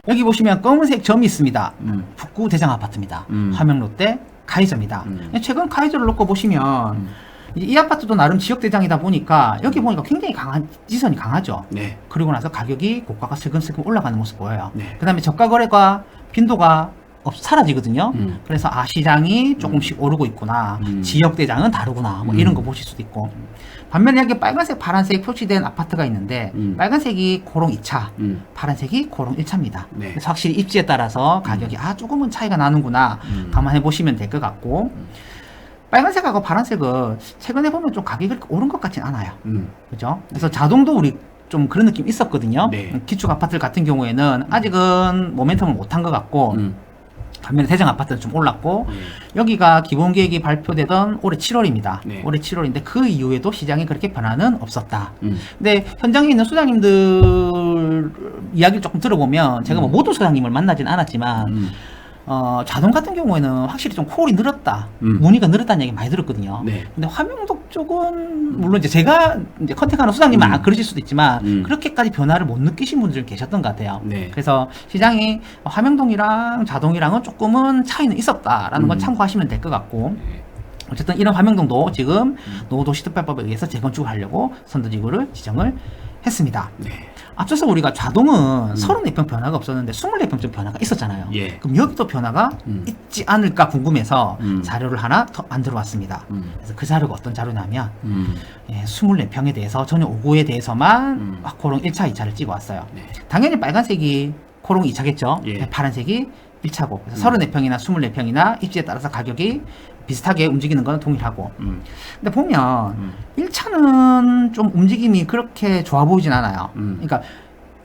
여기 보시면 검은색 점이 있습니다. 북구 대장 아파트입니다. 화명롯데 카이저입니다. 최근 카이저를 놓고 보시면 이 아파트도 나름 지역 대장이다 보니까 여기 보니까 굉장히 강한 지선이 강하죠. 네. 그리고 나서 가격이 고가가 슬금슬금 올라가는 모습 보여요. 네. 그 다음에 저가 거래가 빈도가 사라지거든요. 그래서 시장이 조금씩 오르고 있구나. 지역 대장은 다르구나. 뭐 이런 거 보실 수도 있고. 반면에 여기 빨간색, 파란색 표시된 아파트가 있는데 빨간색이 고롱 2차, 파란색이 고롱 1차입니다. 네. 그래서 확실히 입지에 따라서 가격이 조금은 차이가 나는구나. 감안해 보시면 될 것 같고. 빨간색하고 파란색은 최근에 보면 좀 가격이 그렇게 오른 것 같진 않아요. 그죠? 그래서 자동도 우리 좀 그런 느낌 있었거든요. 네. 기축 아파트 같은 경우에는 아직은 모멘텀을 못한 것 같고, 반면에 대장 아파트는 좀 올랐고, 여기가 기본 계획이 발표되던 올해 7월입니다. 네. 올해 7월인데 그 이후에도 시장이 그렇게 변화는 없었다. 근데 현장에 있는 소장님들 이야기를 조금 들어보면 제가 뭐 모든 소장님을 만나진 않았지만 자동 같은 경우에는 확실히 좀 콜이 늘었다. 문의가 늘었다는 얘기 많이 들었거든요. 네. 근데 화명동 쪽은 물론 이제 제가 이제 컨택하는 수장님은 그러실 수도 있지만 그렇게까지 변화를 못 느끼신 분들이 계셨던 것 같아요. 네. 그래서 시장이 화명동이랑 자동이랑은 조금은 차이는 있었다라는 건 참고하시면 될 것 같고 어쨌든 이런 화명동도 지금 노후도시특별법에 의해서 재건축을 하려고 선도지구를 지정을 했습니다. 네. 앞서서 우리가 자동은 34평 변화가 없었는데 24평 변화가 있었잖아요. 예. 그럼 여기도 변화가 있지 않을까 궁금해서 자료를 하나 더 만들어 왔습니다. 그래서 그 자료가 어떤 자료냐면 24평에 대해서 전혀 5구에 대해서만 코롱 1차, 2차를 찍어 왔어요. 네. 당연히 빨간색이 코롱 2차겠죠. 예. 파란색이 1차고 그래서 34평이나 24평이나 입지에 따라서 가격이 비슷하게 움직이는 건 동일하고 근데 보면 1차는 좀 움직임이 그렇게 좋아 보이진 않아요. 그러니까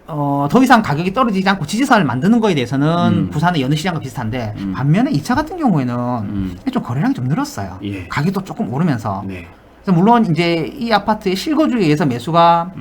더 이상 가격이 떨어지지 않고 지지선을 만드는 거에 대해서는 부산의 여느 시장과 비슷한데 반면에 2차 같은 경우에는 좀 거래량이 좀 늘었어요. 예. 가격도 조금 오르면서. 네. 그래서 물론 이제 이 아파트의 실거주에 의해서 매수가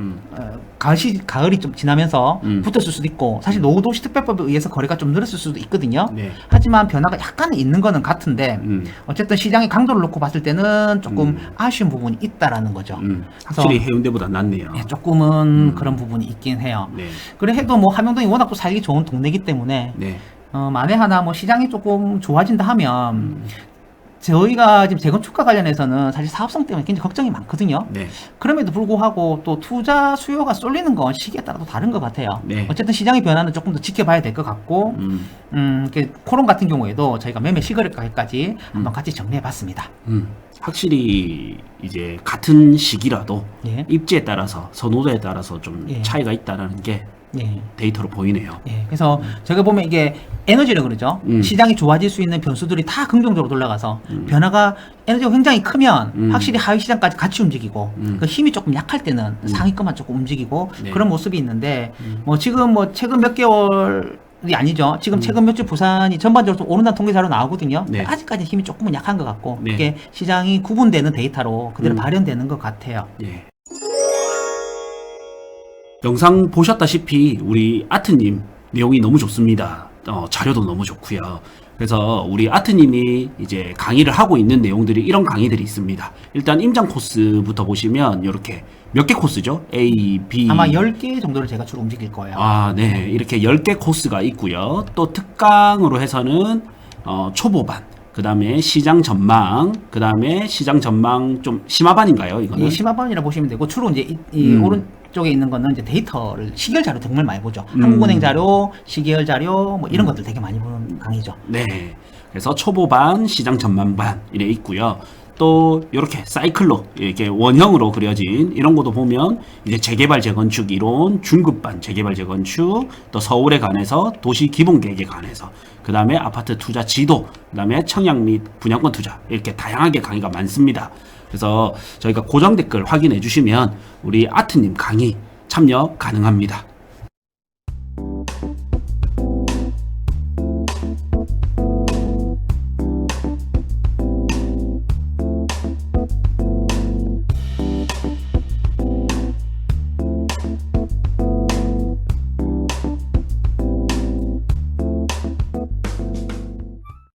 가을이 좀 지나면서 붙었을 수도 있고 사실 노후도시 특별법에 의해서 거래가 좀 늘었을 수도 있거든요. 네. 하지만 변화가 약간은 있는 거는 같은데 어쨌든 시장의 강도를 놓고 봤을 때는 조금 아쉬운 부분이 있다라는 거죠. 그래서 확실히 해운대보다 낫네요. 예, 조금은 그런 부분이 있긴 해요. 네. 그래 해도 뭐 함영동이 워낙 또 살기 좋은 동네이기 때문에 네. 만에 하나 뭐 시장이 조금 좋아진다 하면 저희가 지금 재건축과 관련해서는 사실 사업성 때문에 굉장히 걱정이 많거든요. 네. 그럼에도 불구하고 또 투자 수요가 쏠리는 건 시기에 따라 또 다른 것 같아요. 네. 어쨌든 시장의 변화는 조금 더 지켜봐야 될 것 같고, 이렇게 코론 같은 경우에도 저희가 매매 시거래 가격까지 한번 같이 정리해봤습니다. 확실히 이제 같은 시기라도 예. 입지에 따라서 선호도에 따라서 좀 예. 차이가 있다는 게 예. 데이터로 보이네요. 예, 그래서 저희가 보면 이게 에너지라 그러죠. 시장이 좋아질 수 있는 변수들이 다 긍정적으로 돌아가서 변화가 에너지가 굉장히 크면 확실히 하위 시장까지 같이 움직이고 그 힘이 조금 약할 때는 상위권만 조금 움직이고 네. 그런 모습이 있는데 뭐 지금 뭐 최근 몇 개월 이 아니죠. 지금 최근 몇 주 부산이 전반적으로 좀 오른다는 통계 자료 나오거든요. 네. 아직까지 힘이 조금은 약한 것 같고 네. 이게 시장이 구분되는 데이터로 그대로 발현되는 것 같아요. 예. 영상 보셨다시피 우리 아트님 내용이 너무 좋습니다. 자료도 너무 좋고요. 그래서 우리 아트님이 이제 강의를 하고 있는 내용들이 이런 강의들이 있습니다. 일단 임장 코스부터 보시면 이렇게 몇 개 코스죠? A, B 아마 10개 정도를 제가 주로 움직일 거예요. 아, 네. 이렇게 10개 코스가 있고요. 또 특강으로 해서는 초보반, 그 다음에 시장 전망, 그 다음에 시장 전망 좀 심화반인가요? 이거는? 이 심화반이라 보시면 되고 주로 이제 이 오른쪽에 있는 거는 이제 데이터를 시계열 자료 정말 많이 보죠. 한국은행 자료, 시계열 자료 뭐 이런 것들 되게 많이 보는 강의죠. 네. 그래서 초보반, 시장 전망반 이래 있고요. 또 이렇게 사이클로 이렇게 원형으로 그려진 이런 것도 보면 이제 재개발 재건축 이론, 중급반 재개발 재건축, 또 서울에 관해서 도시 기본 계획에 관해서 그 다음에 아파트 투자 지도, 그 다음에 청약 및 분양권 투자 이렇게 다양하게 강의가 많습니다. 그래서 저희가 고정 댓글 확인해 주시면 우리 아트님 강의 참여 가능합니다.